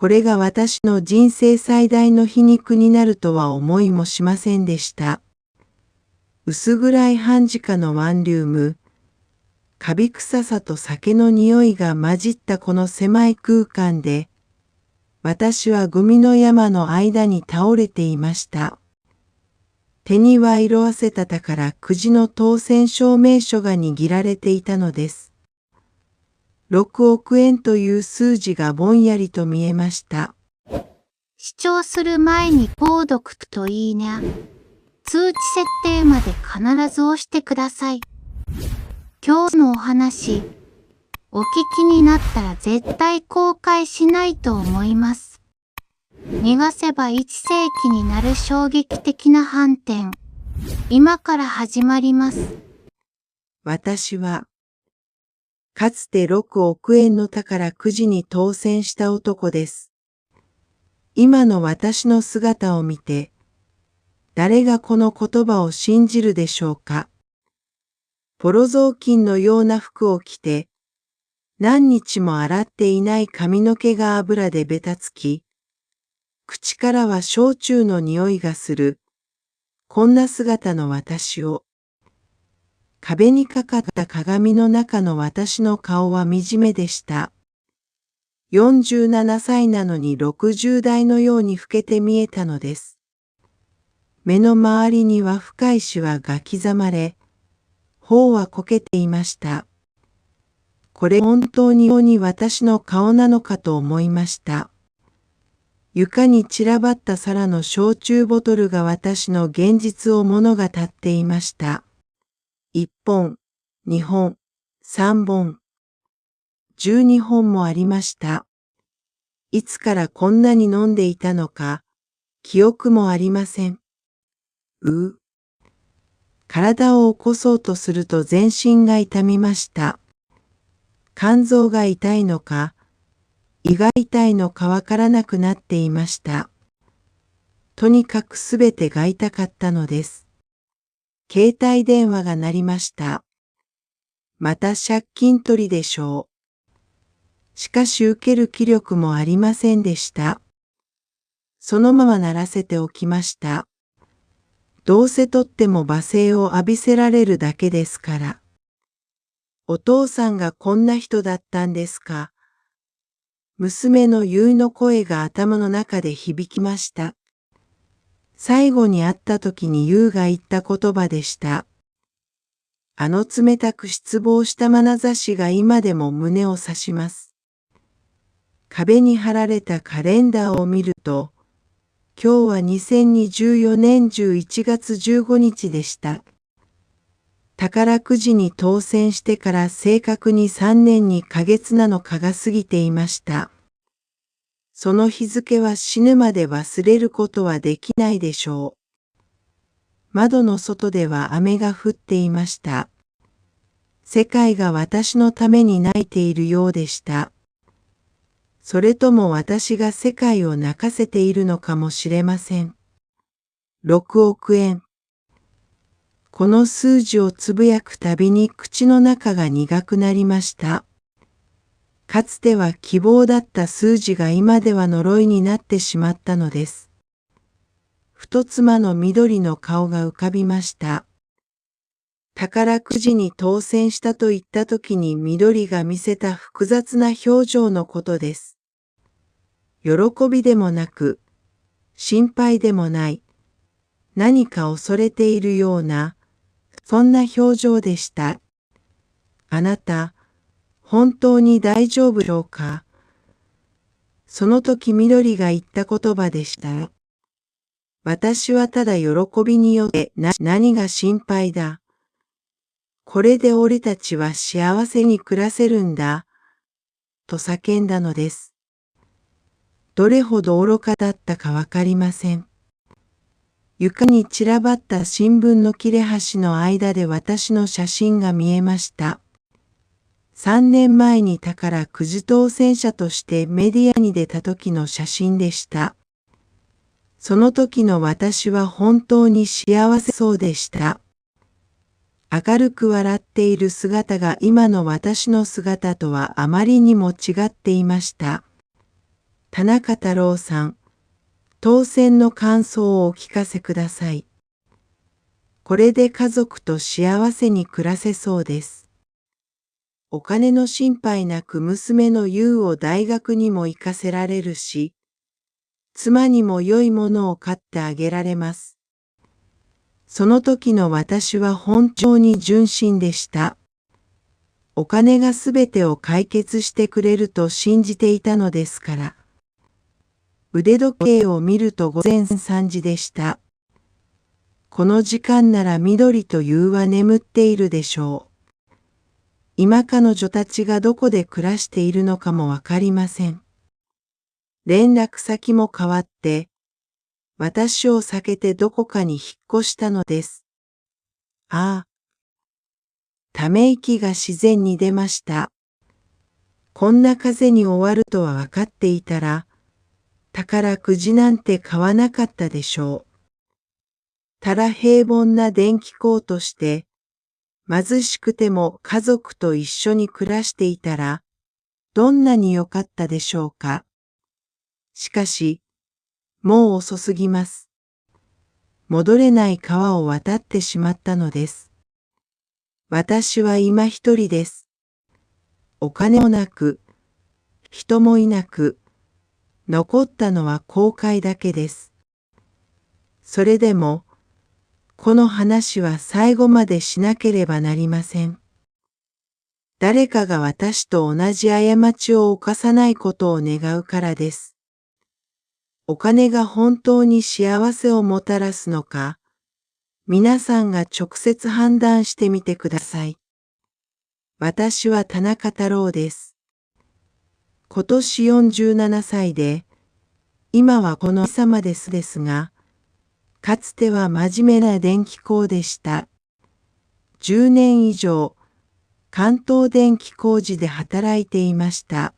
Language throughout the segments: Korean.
これが私の人生最大の皮肉になるとは思いもしませんでした。薄暗い半地下のワンルーム、カビ臭さと酒の匂いが混じったこの狭い空間で、私はゴミの山の間に倒れていました。手には色あせた宝くじの当選証明書が握られていたのです。6億円という数字がぼんやりと見えました。視聴する前に購読といいね。通知設定まで必ず押してください。今日のお話、お聞きになったら絶対後悔しないと思います。逃がせば1世紀になる衝撃的な反転。今から始まります。私は、かつて6億円の宝くじに当選した男です。今の私の姿を見て、誰がこの言葉を信じるでしょうか。ポロ雑巾のような服を着て、何日も洗っていない髪の毛が油でべたつき、口からは焼酎の匂いがする、こんな姿の私を、壁にかかった鏡の中の私の顔は惨めでした。47歳なのに60代のように老けて見えたのです。目の周りには深いシワが刻まれ、頬はこけていました。これ本当に私の顔なのかと思いました。床に散らばった皿の焼酎ボトルが私の現実を物語っていました。1本、2本、3本、12本もありました。いつからこんなに飲んでいたのか、記憶もありません。体を起こそうとすると全身が痛みました。肝臓が痛いのか、胃が痛いのかわからなくなっていました。とにかくすべてが痛かったのです。携帯電話が鳴りました。また借金取りでしょう。しかし受ける気力もありませんでした。そのまま鳴らせておきました。どうせ取っても罵声を浴びせられるだけですから。お父さんがこんな人だったんですか。娘の結の声が頭の中で響きました。最後に会った時に優が言った言葉でした。あの冷たく失望した眼差しが今でも胸を刺します。壁に貼られたカレンダーを見ると、今日は2024年11月15日でした。宝くじに当選してから正確に3年2ヶ月7日が過ぎていました。その日付は死ぬまで忘れることはできないでしょう。窓の外では雨が降っていました。世界が私のために泣いているようでした。それとも私が世界を泣かせているのかもしれません。6億円。この数字をつぶやくたびに口の中が苦くなりました。かつては希望だった数字が今では呪いになってしまったのです。ふと妻の緑の顔が浮かびました。宝くじに当選したと言ったときに緑が見せた複雑な表情のことです。喜びでもなく、心配でもない、何か恐れているような、そんな表情でした。あなた、本当に大丈夫でしょうか。その時緑が言った言葉でした。私はただ喜びによって何が心配だ。これで俺たちは幸せに暮らせるんだ。と叫んだのです。どれほど愚かだったかわかりません。床に散らばった新聞の切れ端の間で私の写真が見えました。3年前に宝くじ当選者としてメディアに出た時の写真でした。その時の私は本当に幸せそうでした。明るく笑っている姿が今の私の姿とはあまりにも違っていました。田中太郎さん、当選の感想をお聞かせください。これで家族と幸せに暮らせそうです。お金の心配なく娘の優を大学にも行かせられるし、妻にも良いものを買ってあげられます。その時の私は本当に純真でした。お金がすべてを解決してくれると信じていたのですから。腕時計を見ると午前3時でした。この時間なら緑と優は眠っているでしょう。今彼女たちがどこで暮らしているのかもわかりません。連絡先も変わって、私を避けてどこかに引っ越したのです。ああ。ため息が自然に出ました。こんな風に終わるとは分かっていたら、宝くじなんて買わなかったでしょう。ただ平凡な電気工として、貧しくても家族と一緒に暮らしていたら、どんなに良かったでしょうか。しかし、もう遅すぎます。戻れない川を渡ってしまったのです。私は今一人です。お金もなく、人もいなく、残ったのは後悔だけです。それでも、この話は最後までしなければなりません。誰かが私と同じ過ちを犯さないことを願うからです。お金が本当に幸せをもたらすのか、皆さんが直接判断してみてください。私は田中太郎です。今年47歳で、今はこの様ですが、かつては真面目な電気工でした。10年以上、関東電気工事で働いていました。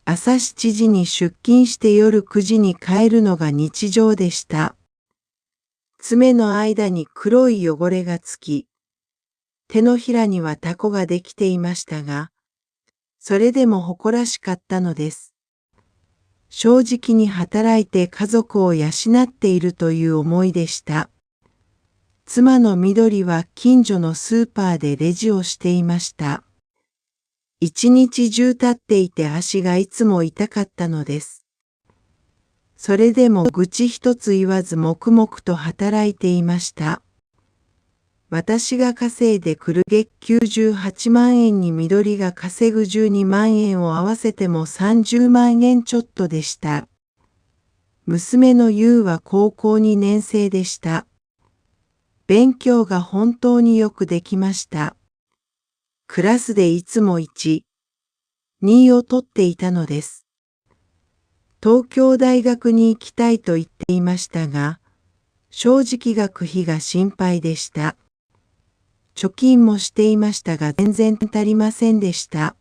朝7時に出勤して夜9時に帰るのが日常でした。爪の間に黒い汚れがつき、手のひらにはタコができていましたが、それでも誇らしかったのです。正直に働いて家族を養っているという思いでした。妻の緑は近所のスーパーでレジをしていました。一日中立っていて足がいつも痛かったのです。それでも愚痴一つ言わず黙々と働いていました。私が稼いでくる月98万円に緑が稼ぐ12万円を合わせても30万円ちょっとでした。娘の優は高校2年生でした。勉強が本当によくできました。クラスでいつも1、2を取っていたのです。東京大学に行きたいと言っていましたが、正直学費が心配でした。貯金もしていましたが全然足りませんでした。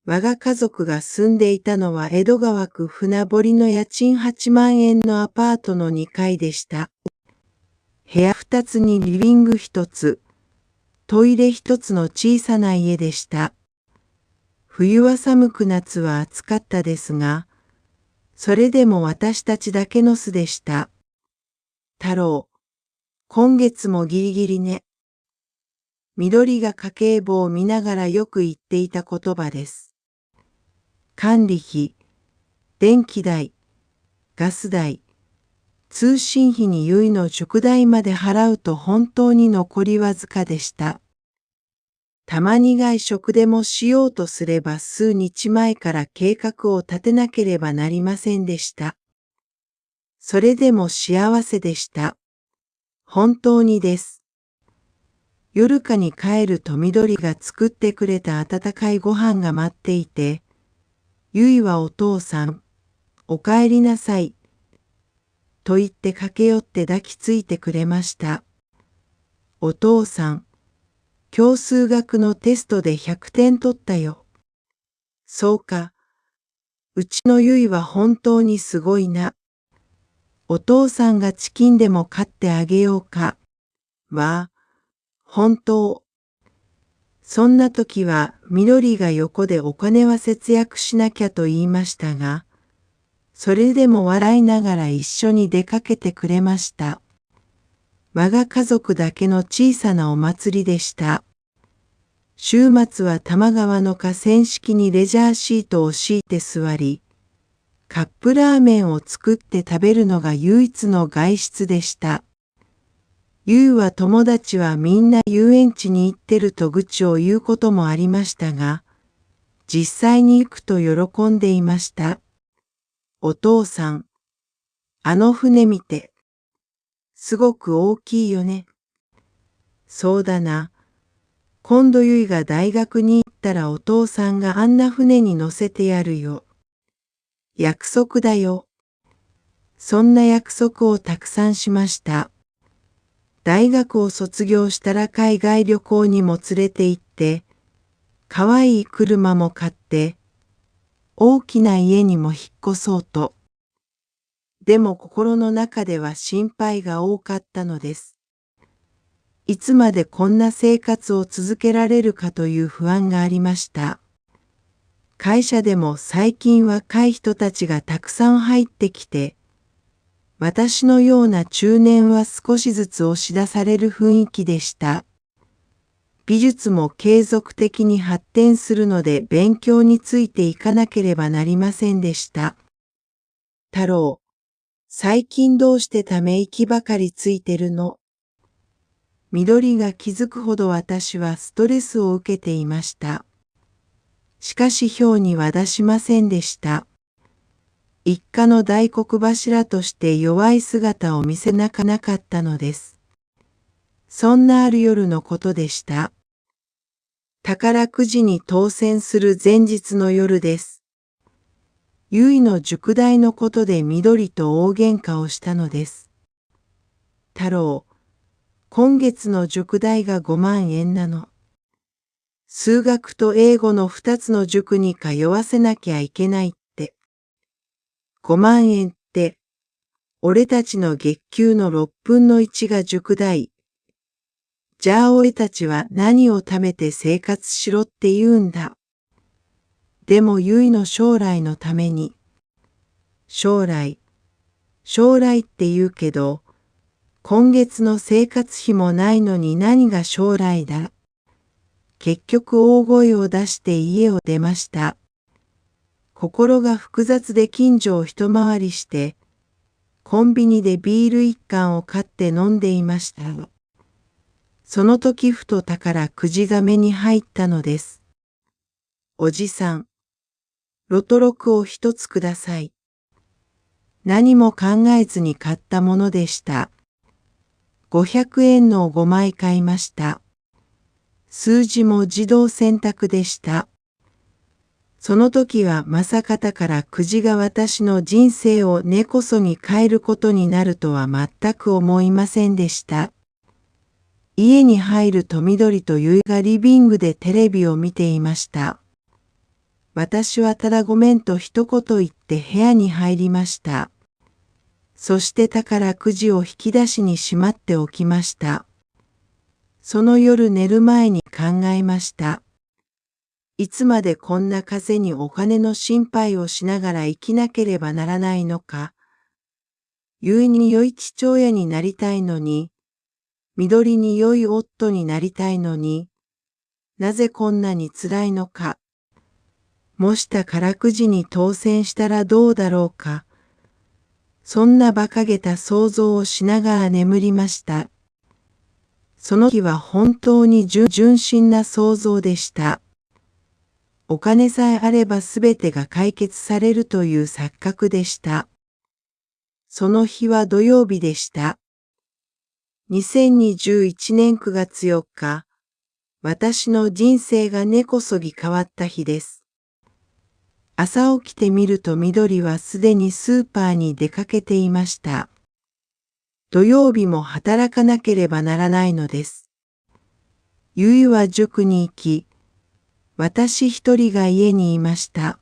我が家族が住んでいたのは江戸川区船堀の家賃8万円のアパートの2階でした。部屋2つにリビング1つ、トイレ1つの小さな家でした。冬は寒く夏は暑かったですが、それでも私たちだけの巣でした。太郎、今月もギリギリね。緑が家計簿を見ながらよく言っていた言葉です。管理費、電気代、ガス代、通信費に結の直代まで払うと本当に残りわずかでした。たまに外食でもしようとすれば数日前から計画を立てなければなりませんでした。それでも幸せでした。本当にです。夜かに帰ると緑が作ってくれた温かいご飯が待っていて、ゆいはお父さん、お帰りなさい、と言って駆け寄って抱きついてくれました。お父さん、今日数学のテストで100点取ったよ。そうか。うちのゆいは本当にすごいな。お父さんがチキンでも買ってあげようか。わあ、本当。そんな時は緑が横でお金は節約しなきゃと言いましたが、それでも笑いながら一緒に出かけてくれました。我が家族だけの小さなお祭りでした。週末は多摩川の河川敷にレジャーシートを敷いて座り、カップラーメンを作って食べるのが唯一の外出でした。ゆうは友達はみんな遊園地に行ってると愚痴を言うこともありましたが、実際に行くと喜んでいました。お父さん、あの船見て。すごく大きいよね。そうだな。今度ゆいが大学に行ったらお父さんがあんな船に乗せてやるよ。約束だよ。そんな約束をたくさんしました。大学を卒業したら海外旅行にも連れて行って、かわいい車も買って、大きな家にも引っ越そうと。でも心の中では心配が多かったのです。いつまでこんな生活を続けられるかという不安がありました。会社でも最近若い人たちがたくさん入ってきて、私のような中年は少しずつ押し出される雰囲気でした。美術も継続的に発展するので勉強についていかなければなりませんでした。太郎、最近どうしてため息ばかりついてるの？緑が気づくほど私はストレスを受けていました。しかし表には出しませんでした。一家の大黒柱として弱い姿を見せなかなかったのです。そんなある夜のことでした。宝くじに当選する前日の夜です。ゆいの塾代のことで緑と大喧嘩をしたのです。太郎、今月の塾代が5万円なの。数学と英語の2つの塾に通わせなきゃいけないって。5万円って、俺たちの月給の6分の1が塾代。じゃあ俺たちは何を食べて生活しろって言うんだ。でもゆいの将来のために。将来って言うけど、今月の生活費もないのに何が将来だ。結局大声を出して家を出ました。心が複雑で近所を一回りして、コンビニでビール1缶を買って飲んでいました。その時ふと宝くじが目に入ったのです。おじさん、ロト6を1つください。何も考えずに買ったものでした。500円のを5枚買いました。数字も自動選択でした。その時はまさか宝くじが私の人生を根こそぎ変えることになるとは全く思いませんでした。家に入ると緑とゆいがリビングでテレビを見ていました。私はただごめんと一言言って部屋に入りました。そして宝くじを引き出しにしまっておきました。その夜寝る前に考えました。いつまでこんな風にお金の心配をしながら生きなければならないのか。ゆいに良い父親になりたいのに、緑に良い夫になりたいのに、なぜこんなに辛いのか。もし宝くじに当選したらどうだろうか。そんな馬鹿げた想像をしながら眠りました。その日は本当に純真な想像でした。お金さえあればすべてが解決されるという錯覚でした。その日は土曜日でした。2021年9月4日、私の人生が根こそぎ変わった日です。朝起きてみると緑はすでにスーパーに出かけていました。土曜日も働かなければならないのです。ゆいは塾に行き、私一人が家にいました。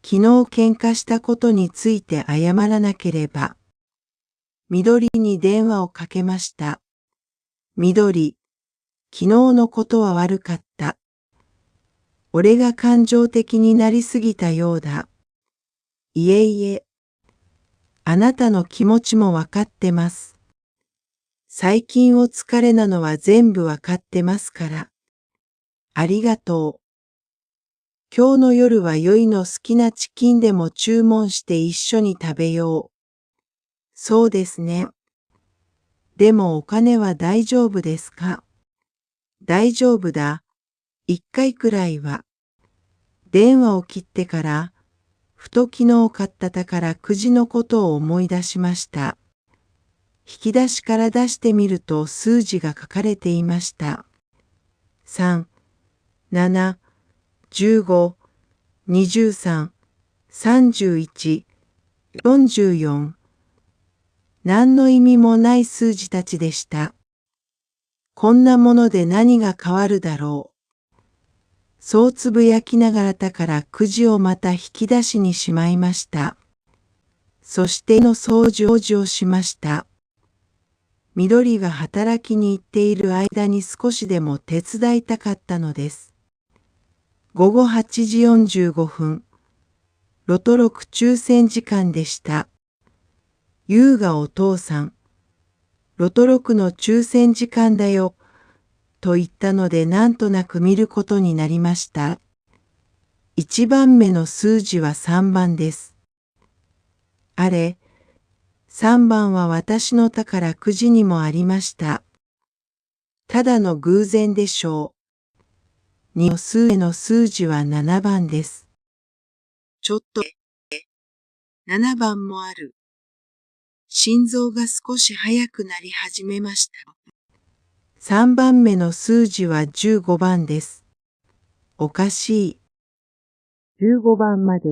昨日喧嘩したことについて謝らなければ。緑に電話をかけました。緑、昨日のことは悪かった。俺が感情的になりすぎたようだ。いえいえ。あなたの気持ちもわかってます。最近お疲れなのは全部わかってますから。ありがとう。今日の夜はよいの好きなチキンでも注文して一緒に食べよう。そうですね。でもお金は大丈夫ですか？大丈夫だ。一回くらいは。電話を切ってから、ふと昨日買った宝くじのことを思い出しました。引き出しから出してみると数字が書かれていました。3、7、15、23、31、44。何の意味もない数字たちでした。こんなもので何が変わるだろう。そうつぶやきながら宝くじをまた引き出しにしまいました。そしての掃除をしました。緑が働きに行っている間に少しでも手伝いたかったのです。午後8時45分、ロト6抽選時間でした。優がお父さん、ロト6の抽選時間だよ、と言ったのでなんとなく見ることになりました。1番目の数字は3番です。あれ、3番は私の宝くじにもありました。ただの偶然でしょう。2の数字は7番です。ちょっと、7番もある。心臓が少し速くなり始めました。3番目の数字は15番です。おかしい。15番まで。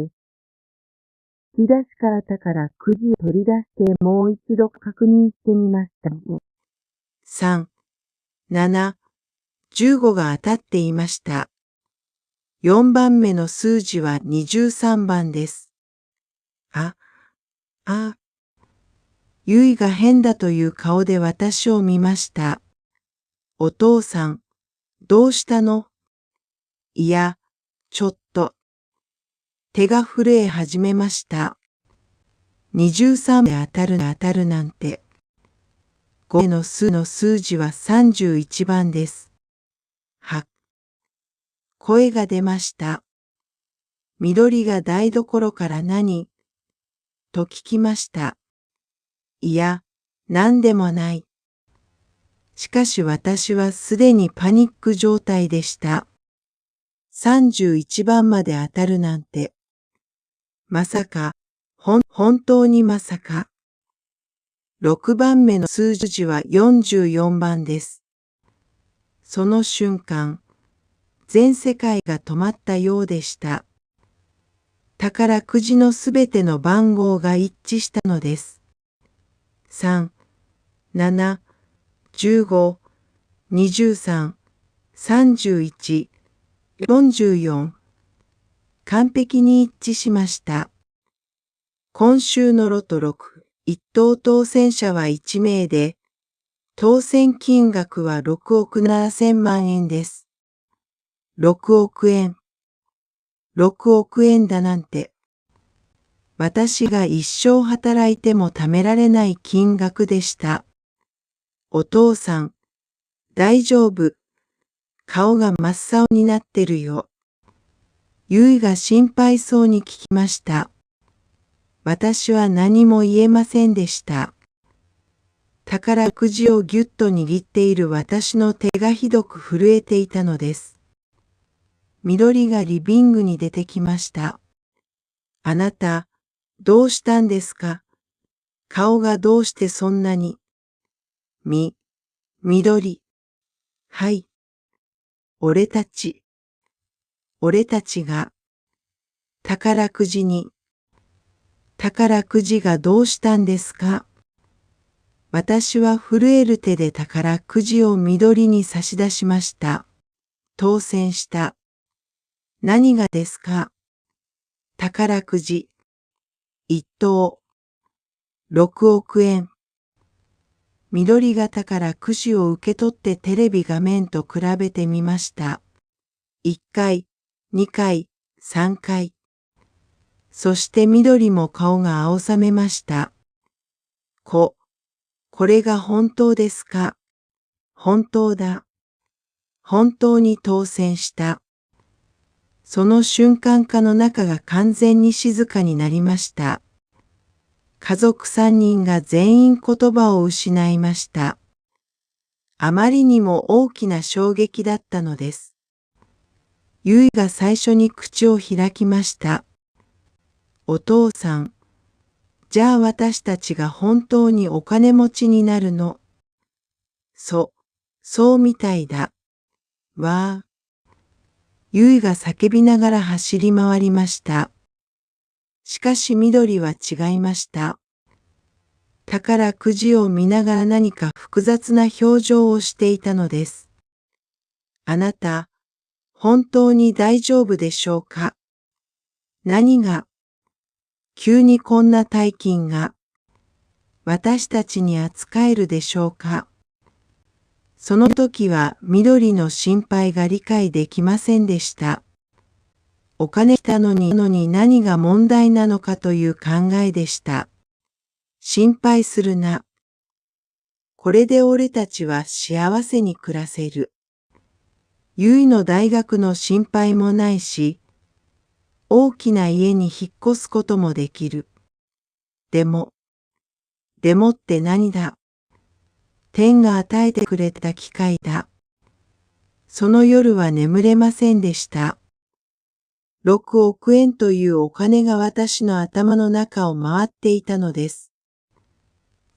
引き出しから宝くじを取り出してもう一度確認してみました。3、7、15が当たっていました。4番目の数字は23番です。ゆいが変だという顔で私を見ました。お父さん、どうしたの？いや、ちょっと。手が震え始めました。23で当たるなんて。5の数字は31番です。声が出ました。緑が台所から何？と聞きました。いや、何でもない。しかし私はすでにパニック状態でした。31番まで当たるなんて。まさか、本当にまさか。6番目の数字は44番です。その瞬間、全世界が止まったようでした。宝くじのすべての番号が一致したのです。3、7、15、23、31、44。完璧に一致しました。今週のロト6、一等当選者は1名で、当選金額は6億7000万円です。6億円。6億円だなんて。私が一生働いても貯められない金額でした。お父さん、大丈夫。顔が真っ青になってるよ。ゆいが心配そうに聞きました。私は何も言えませんでした。宝くじをぎゅっと握っている私の手がひどく震えていたのです。緑がリビングに出てきました。あなた、どうしたんですか？顔がどうしてそんなに。緑。はい。俺たちが、宝くじがどうしたんですか？私は震える手で宝くじを緑に差し出しました。当選した。何がですか？宝くじ。一等。6億円。緑が宝くじを受け取ってテレビ画面と比べてみました。1回、2回、3回。そして緑も顔が青ざめました。これが本当ですか？本当だ。本当に当選した。その瞬間家の中が完全に静かになりました。家族3人が全員言葉を失いました。あまりにも大きな衝撃だったのです。ゆいが最初に口を開きました。お父さん、じゃあ私たちが本当にお金持ちになるの？そうみたいだ。わあ。ゆいが叫びながら走り回りました。しかし緑は違いました。宝くじを見ながら何か複雑な表情をしていたのです。あなた、本当に大丈夫でしょうか？何が？急にこんな大金が私たちに扱えるでしょうか？その時は緑の心配が理解できませんでした。お金来たのに何が問題なのかという考えでした。心配するな。これで俺たちは幸せに暮らせる。ゆいの大学の心配もないし、大きな家に引っ越すこともできる。でもって何だ？天が与えてくれた機会だ。その夜は眠れませんでした。6億円というお金が私の頭の中を回っていたのです。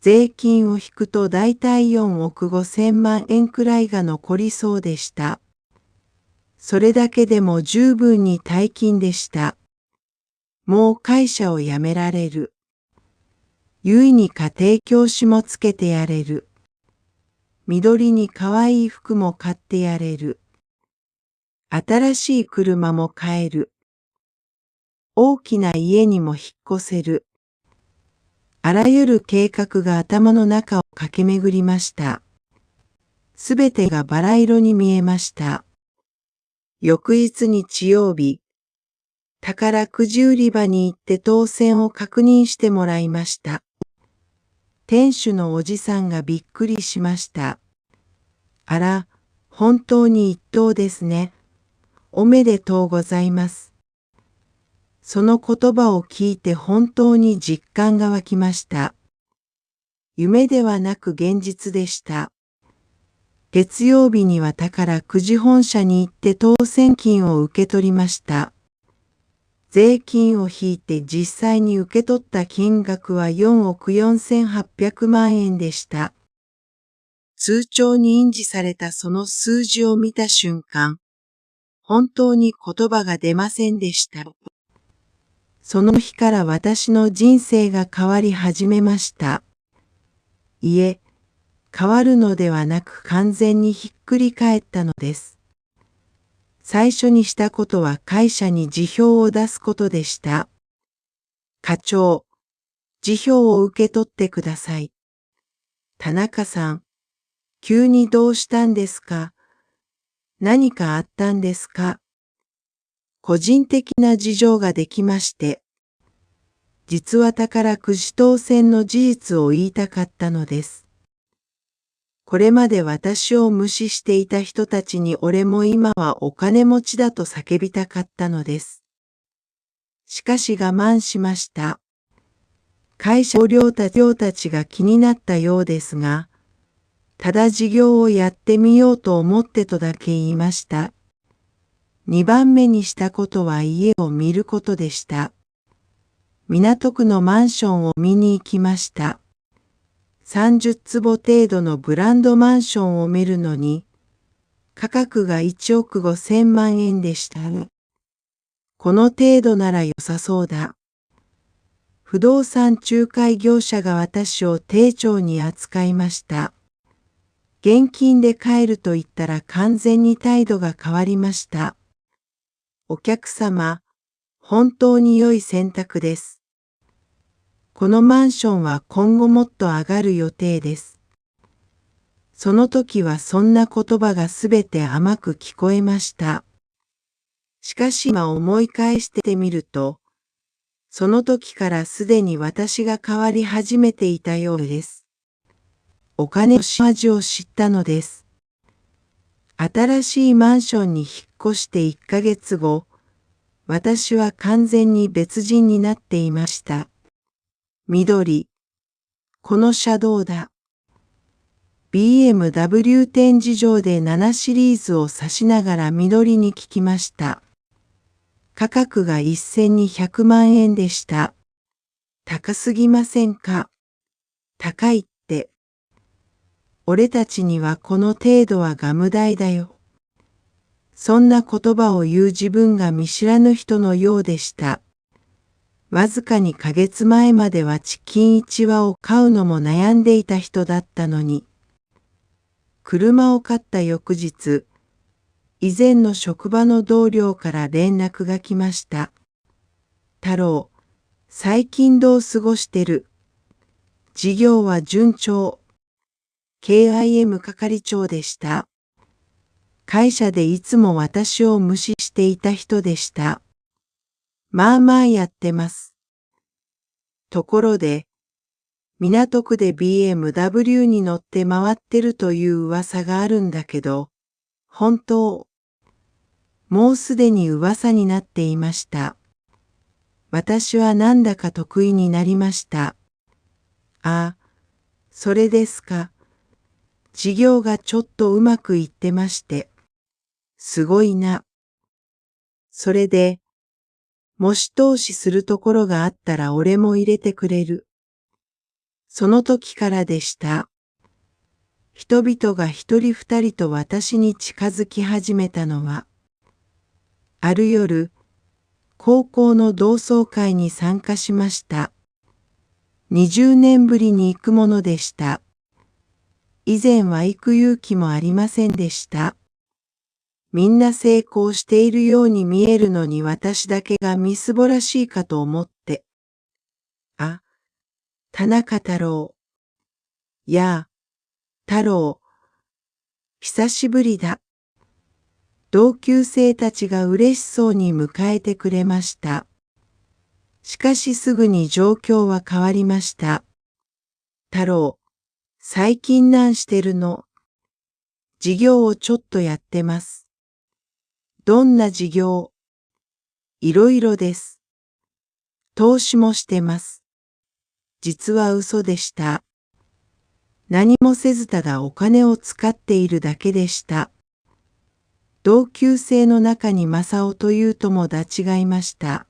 税金を引くとだいたい4億5千万円くらいが残りそうでした。それだけでも十分に大金でした。もう会社を辞められる。ゆいに家庭教師もつけてやれる。緑にかわいい服も買ってやれる。新しい車も買える。大きな家にも引っ越せる。あらゆる計画が頭の中を駆け巡りました。すべてがバラ色に見えました。翌日日曜日、宝くじ売り場に行って当選を確認してもらいました。店主のおじさんがびっくりしました。あら、本当に一等ですね。おめでとうございます。その言葉を聞いて本当に実感が湧きました。夢ではなく現実でした。月曜日には宝くじ本社に行って当選金を受け取りました。税金を引いて実際に受け取った金額は4億4800万円でした。通帳に印字されたその数字を見た瞬間、本当に言葉が出ませんでした。その日から私の人生が変わり始めました。いえ、変わるのではなく完全にひっくり返ったのです。最初にしたことは会社に辞表を出すことでした。課長、辞表を受け取ってください。田中さん、急にどうしたんですか？何かあったんですか？個人的な事情ができまして、実は宝くじ当選の事実を言いたかったのです。これまで私を無視していた人たちに俺も今はお金持ちだと叫びたかったのです。しかし我慢しました。会社同僚たちが気になったようですが、ただ事業をやってみようと思ってとだけ言いました。2番目にしたことは家を見ることでした。港区のマンションを見に行きました。30坪程度のブランドマンションを見るのに、価格が1億5千万円でした。この程度なら良さそうだ。不動産仲介業者が私を丁重に扱いました。現金で買えると言ったら完全に態度が変わりました。お客様、本当に良い選択です。このマンションは今後もっと上がる予定です。その時はそんな言葉がすべて甘く聞こえました。しかし今思い返してみると、その時からすでに私が変わり始めていたようです。お金の味を知ったのです。新しいマンションに引っ越して1ヶ月後、私は完全に別人になっていました。緑。この車道だ。BMW 展示場で7シリーズを指しながら緑に聞きました。価格が1200万円でした。高すぎませんか？高いって。俺たちにはこの程度はガム代だよ。そんな言葉を言う自分が見知らぬ人のようでした。わずか2ヶ月前まではチキン1羽を買うのも悩んでいた人だったのに。車を買った翌日、以前の職場の同僚から連絡が来ました。太郎、最近どう過ごしてる？事業は順調。KIM 係長でした。会社でいつも私を無視していた人でした。まあまあやってます。ところで、港区で BMW に乗って回ってるという噂があるんだけど、本当？もうすでに噂になっていました。私はなんだか得意になりました。ああ、それですか。事業がちょっとうまくいってまして。すごいな。それで、もし投資するところがあったら俺も入れてくれる。その時からでした。人々が一人二人と私に近づき始めたのは、ある夜、高校の同窓会に参加しました。20年ぶりに行くものでした。以前は行く勇気もありませんでした。みんな成功しているように見えるのに私だけがみすぼらしいかと思って。あ、田中太郎。やあ、太郎。久しぶりだ。同級生たちが嬉しそうに迎えてくれました。しかしすぐに状況は変わりました。太郎、最近何してるの？事業をちょっとやってます。どんな事業？いろいろです。投資もしてます。実は嘘でした。何もせずただお金を使っているだけでした。同級生の中に正雄という友達がいました。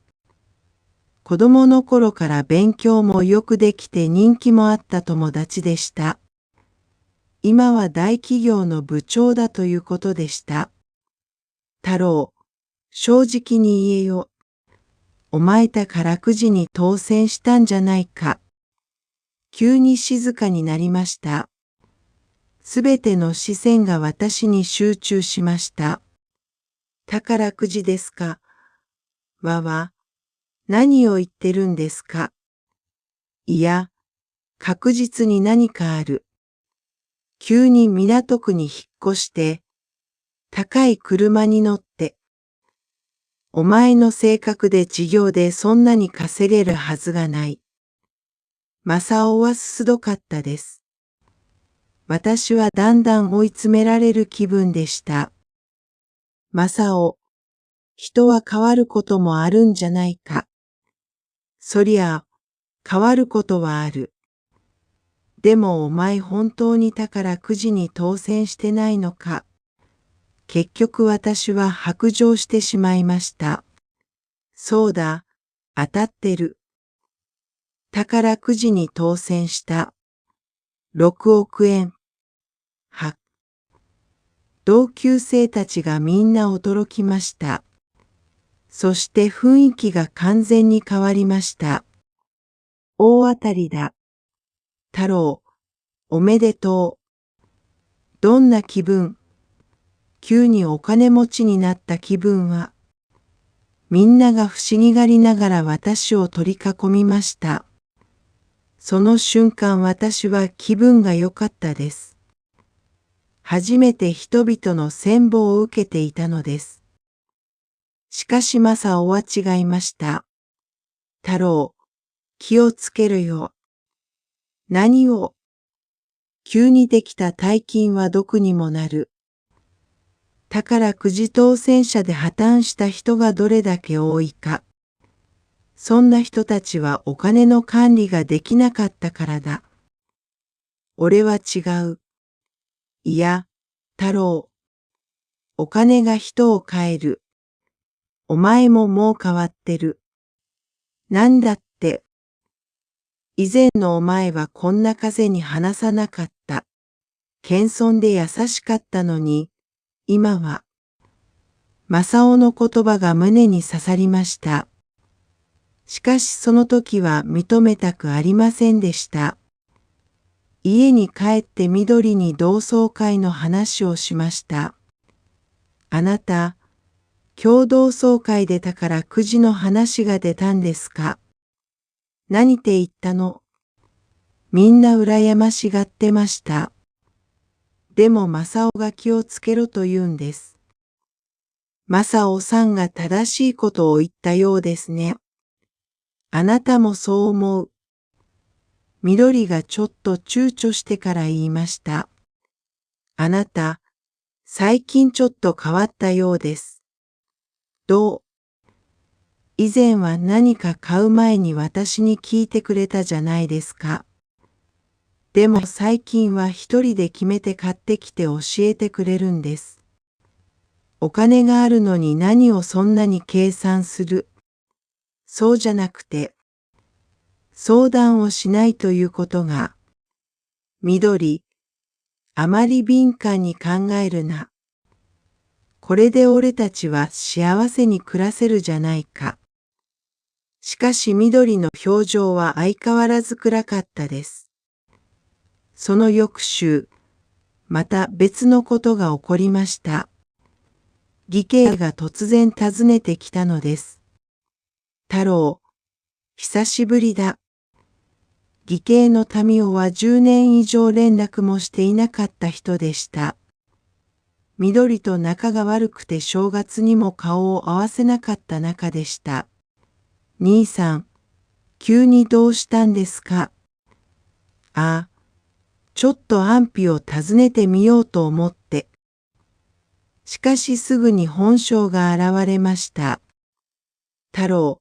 子供の頃から勉強もよくできて人気もあった友達でした。今は大企業の部長だということでした。太郎、正直に言えよ。お前宝くじに当選したんじゃないか。急に静かになりました。すべての視線が私に集中しました。宝くじですか。わわ、何を言ってるんですか。いや、確実に何かある。急に港区に引っ越して、高い車に乗って。お前の性格で事業でそんなに稼げるはずがない。正雄は鋭かったです。私はだんだん追い詰められる気分でした。正雄、人は変わることもあるんじゃないか。そりゃあ、変わることはある。でもお前本当に宝くじに当選してないのか。結局私は白状してしまいました。そうだ、当たってる。宝くじに当選した。6億円。は。同級生たちがみんな驚きました。そして雰囲気が完全に変わりました。大当たりだ。太郎、おめでとう。どんな気分？急にお金持ちになった気分は。みんなが不思議がりながら私を取り囲みました。その瞬間私は気分が良かったです。初めて人々の羨望を受けていたのです。しかし正雄は違いました。太郎、気をつけるよ。何を？急にできた大金は毒にもなる。宝くじ当選者で破綻した人がどれだけ多いか。そんな人たちはお金の管理ができなかったからだ。俺は違う。いや、太郎。お金が人を変える。お前ももう変わってる。なんだって。以前のお前はこんな風に話さなかった。謙遜で優しかったのに、今は。正雄の言葉が胸に刺さりました。しかしその時は認めたくありませんでした。家に帰って緑に同窓会の話をしました。あなた、共同窓会で宝くじの話が出たんですか？何て言ったの？みんな羨ましがってました。でも正雄が気をつけろと言うんです。正雄さんが正しいことを言ったようですね。あなたもそう思う。緑がちょっと躊躇してから言いました。あなた、最近ちょっと変わったようです。どう？以前は何か買う前に私に聞いてくれたじゃないですか。でも最近は一人で決めて買ってきて教えてくれるんです。お金があるのに何をそんなに計算する。そうじゃなくて、相談をしないということが。緑、あまり敏感に考えるな。これで俺たちは幸せに暮らせるじゃないか。しかし緑の表情は相変わらず暗かったです。その翌週、また別のことが起こりました。義兄が突然訪ねてきたのです。太郎、久しぶりだ。義兄の民夫は10年以上連絡もしていなかった人でした。緑と仲が悪くて正月にも顔を合わせなかった仲でした。兄さん、急にどうしたんですか？ああ、ちょっと安否を尋ねてみようと思って。しかしすぐに本性が現れました。太郎、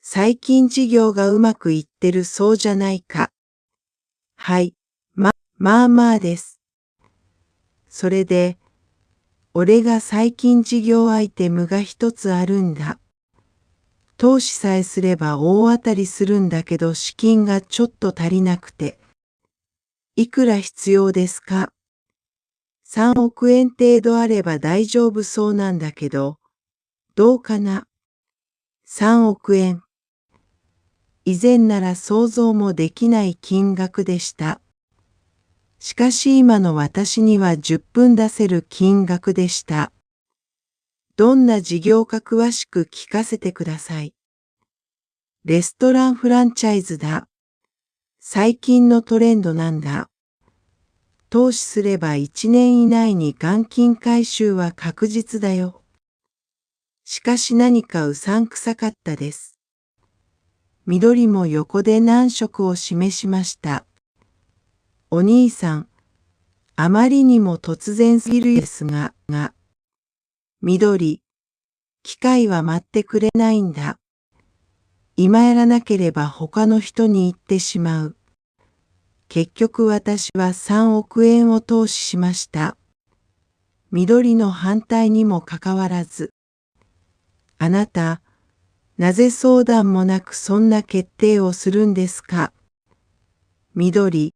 最近事業がうまくいってるそうじゃないか。はい、まあです。それで、俺が最近事業アイテムが一つあるんだ。投資さえすれば大当たりするんだけど資金がちょっと足りなくて。いくら必要ですか？3億円程度あれば大丈夫そうなんだけど、どうかな？ 3 億円。以前なら想像もできない金額でした。しかし今の私には10分出せる金額でした。どんな事業か詳しく聞かせてください。レストランフランチャイズだ。最近のトレンドなんだ。投資すれば1年以内に元金回収は確実だよ。しかし何かうさんくさかったです。緑も横で難色を示しました。お兄さん、あまりにも突然すぎるですが、緑、機会は待ってくれないんだ。今やらなければ他の人に言ってしまう。結局私は3億円を投資しました。緑の反対にもかかわらず。あなた、なぜ相談もなくそんな決定をするんですか？緑、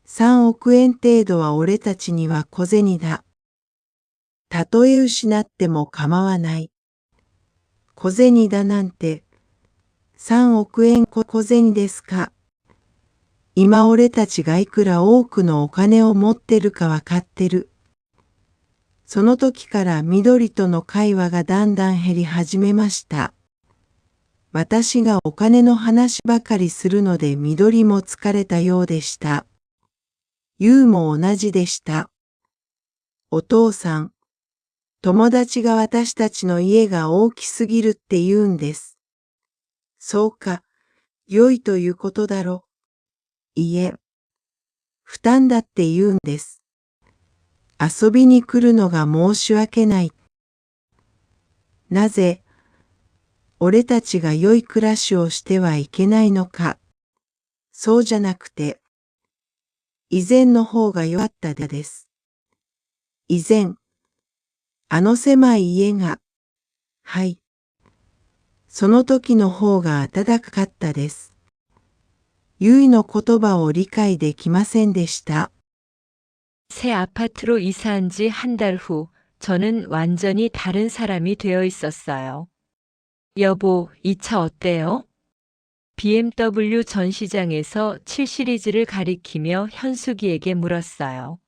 3億円程度は俺たちには小銭だ。たとえ失っても構わない。小銭だなんて、3億円小銭ですか？今俺たちがいくら多くのお金を持ってるかわかってる。その時から緑との会話がだんだん減り始めました。私がお金の話ばかりするので緑も疲れたようでした。ユウも同じでした。お父さん、友達が私たちの家が大きすぎるって言うんです。そうか、良いということだろう。いえ、負担だって言うんです。遊びに来るのが申し訳ない。なぜ、俺たちが良い暮らしをしてはいけないのか。そうじゃなくて、以前の方が良かったです。以前、あの狭い家が、はい。その時の方が暖かかったです。ゆいの言葉を理解できませんでした。새 아파트로 이사한 지 한 달 후, 저는 완전히 다른 사람이 되어 있었어요. 여보, 이 차 어때요? BMW 전시장에서 7 시리즈를 가리키며 현숙이에게 물었어요.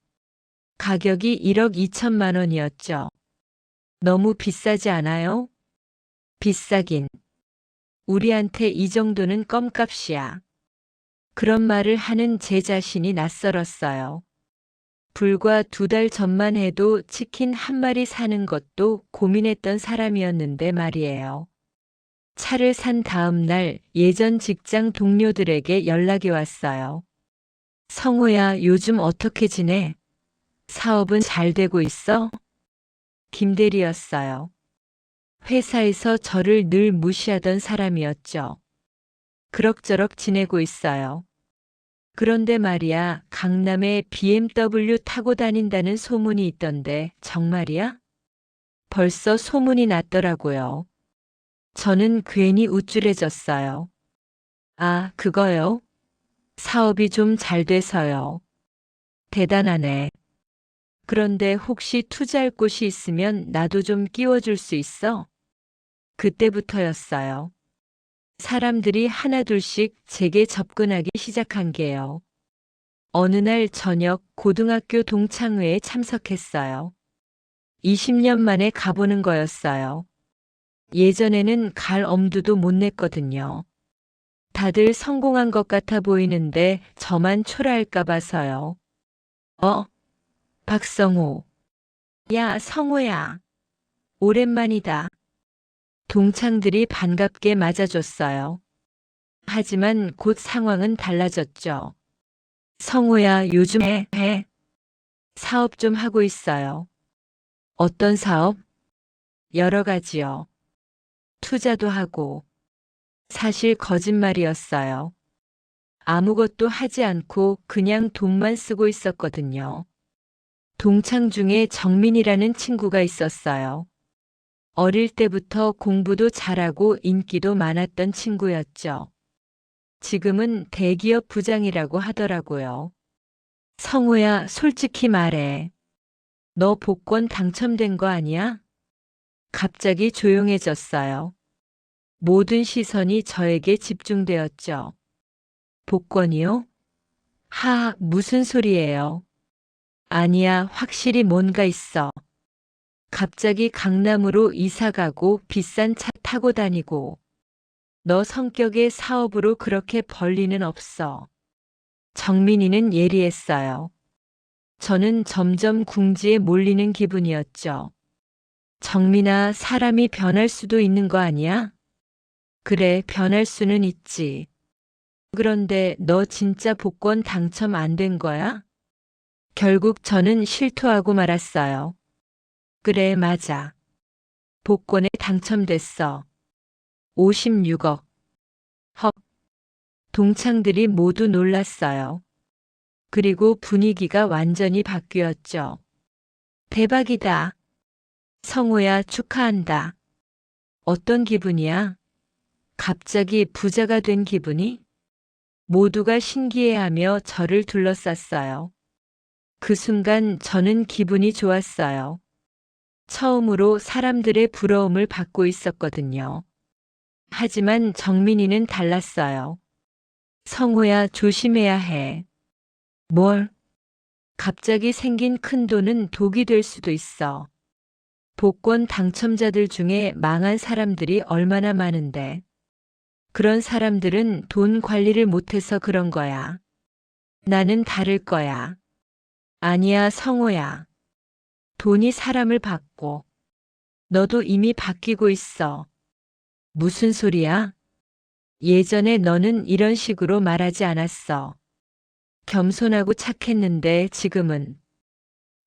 가격이 1억 2천만 원이었죠. 너무 비싸지 않아요? 비싸긴. 우리한테 이 정도는 껌값이야. 그런 말을 하는 제 자신이 낯설었어요. 불과 2달 전만 해도 치킨 한 마리 사는 것도 고민했던 사람이었는데 말이에요. 차를 산 다음 날 예전 직장 동료들에게 연락이 왔어요. 성호야, 요즘 어떻게 지내? 사업은 잘 되고 있어? 김대리였어요. 회사에서 저를 늘 무시하던 사람이었죠. 그럭저럭 지내고 있어요. 그런데 말이야, 강남에 BMW 타고 다닌다는 소문이 있던데 정말이야? 벌써 소문이 났더라고요. 저는 괜히 우쭐해졌어요. 아, 그거요? 사업이 좀 잘 돼서요. 대단하네. 그런데 혹시 투자할 곳이 있으면 나도 좀 끼워줄 수 있어? 그때부터였어요. 사람들이 하나둘씩 제게 접근하기 시작한 게요. 어느 날 저녁 고등학교 동창회에 참석했어요. 20년 만에 가보는 거였어요. 예전에는 갈 엄두도 못 냈거든요. 다들 성공한 것 같아 보이는데 저만 초라할까 봐서요. 박성호. 야, 성호야. 오랜만이다. 동창들이 반갑게 맞아줬어요. 하지만 곧 상황은 달라졌죠. 성호야, 요즘에 사업 좀 하고 있어요. 어떤 사업? 여러 가지요. 투자도 하고. 사실 거짓말이었어요. 아무것도 하지 않고 그냥 돈만 쓰고 있었거든요. 동창 중에 정민이라는 친구가 있었어요. 어릴 때부터 공부도 잘하고 인기도 많았던 친구였죠. 지금은 대기업 부장이라고 하더라고요. 성우야, 솔직히 말해. 너 복권 당첨된 거 아니야? 갑자기 조용해졌어요. 모든 시선이 저에게 집중되었죠. 복권이요? 무슨 소리예요? 아니야, 확실히 뭔가 있어. 갑자기 강남으로 이사 가고 비싼 차 타고 다니고. 너 성격에 사업으로 그렇게 벌리는 없어. 정민이는 예리했어요. 저는 점점 궁지에 몰리는 기분이었죠. 정민아, 사람이 변할 수도 있는 거 아니야? 그래, 변할 수는 있지. 그런데 너 진짜 복권 당첨 안 된 거야? 결국 저는 실토하고 말았어요. 그래, 맞아. 복권에 당첨됐어. 56억. 헉. 동창들이 모두 놀랐어요. 그리고 분위기가 완전히 바뀌었죠. 대박이다. 성호야, 축하한다. 어떤 기분이야? 갑자기 부자가 된 기분이? 모두가 신기해하며 저를 둘러쌌어요. 그 순간 저는 기분이 좋았어요. 처음으로 사람들의 부러움을 받고 있었거든요. 하지만 정민이는 달랐어요. 성호야, 조심해야 해. 뭘? 갑자기 생긴 큰 돈은 독이 될 수도 있어. 복권 당첨자들 중에 망한 사람들이 얼마나 많은데. 그런 사람들은 돈 관리를 못해서 그런 거야. 나는 다를 거야. 아니야, 성호야. 돈이 사람을 바꿔. 너도 이미 바뀌고 있어. 무슨 소리야? 예전에 너는 이런 식으로 말하지 않았어. 겸손하고 착했는데 지금은.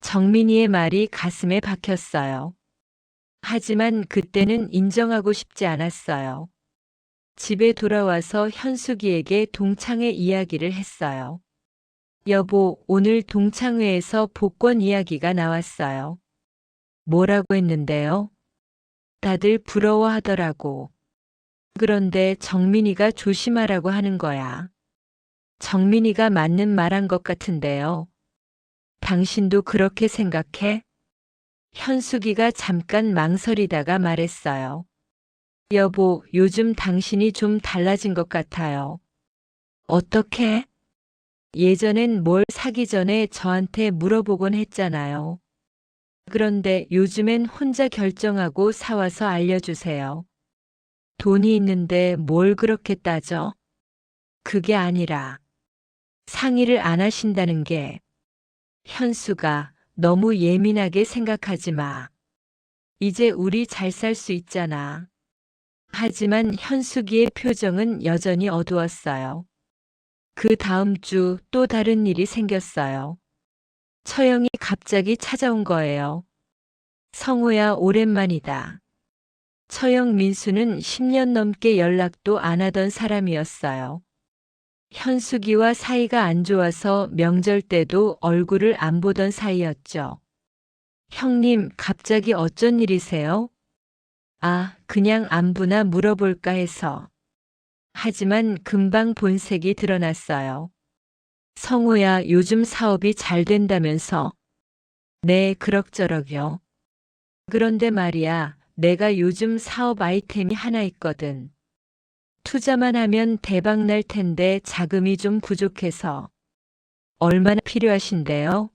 정민이의 말이 가슴에 박혔어요. 하지만 그때는 인정하고 싶지 않았어요. 집에 돌아와서 현숙이에게 동창회 이야기를 했어요. 여보, 오늘 동창회에서 복권 이야기가 나왔어요. 뭐라고 했는데요? 다들 부러워하더라고. 그런데 정민이가 조심하라고 하는 거야. 정민이가 맞는 말한 것 같은데요. 당신도 그렇게 생각해? 현숙이가 잠깐 망설이다가 말했어요. 여보, 요즘 당신이 좀 달라진 것 같아요. 어떻게? 예전엔 뭘 사기 전에 저한테 물어보곤 했잖아요. 그런데 요즘엔 혼자 결정하고 사와서 알려주세요. 돈이 있는데 뭘 그렇게 따져? 그게 아니라 상의를 안 하신다는 게. 현수가 너무 예민하게 생각하지 마. 이제 우리 잘 살 수 있잖아. 하지만 현숙이의 표정은 여전히 어두웠어요. 그 다음 주 또 다른 일이 생겼어요. 처형이 갑자기 찾아온 거예요. 성우야, 오랜만이다. 처형 민수는 10년 넘게 연락도 안 하던 사람이었어요. 현숙이와 사이가 안 좋아서 명절 때도 얼굴을 안 보던 사이였죠. 형님, 갑자기 어쩐 일이세요? 아, 그냥 안부나 물어볼까 해서. 하지만 금방 본색이 드러났어요. 성우야, 요즘 사업이 잘 된다면서? 네, 그럭저럭요. 그런데 말이야, 내가 요즘 사업 아이템이 하나 있거든. 투자만 하면 대박 날 텐데 자금이 좀 부족해서. 얼마나 필요하신데요?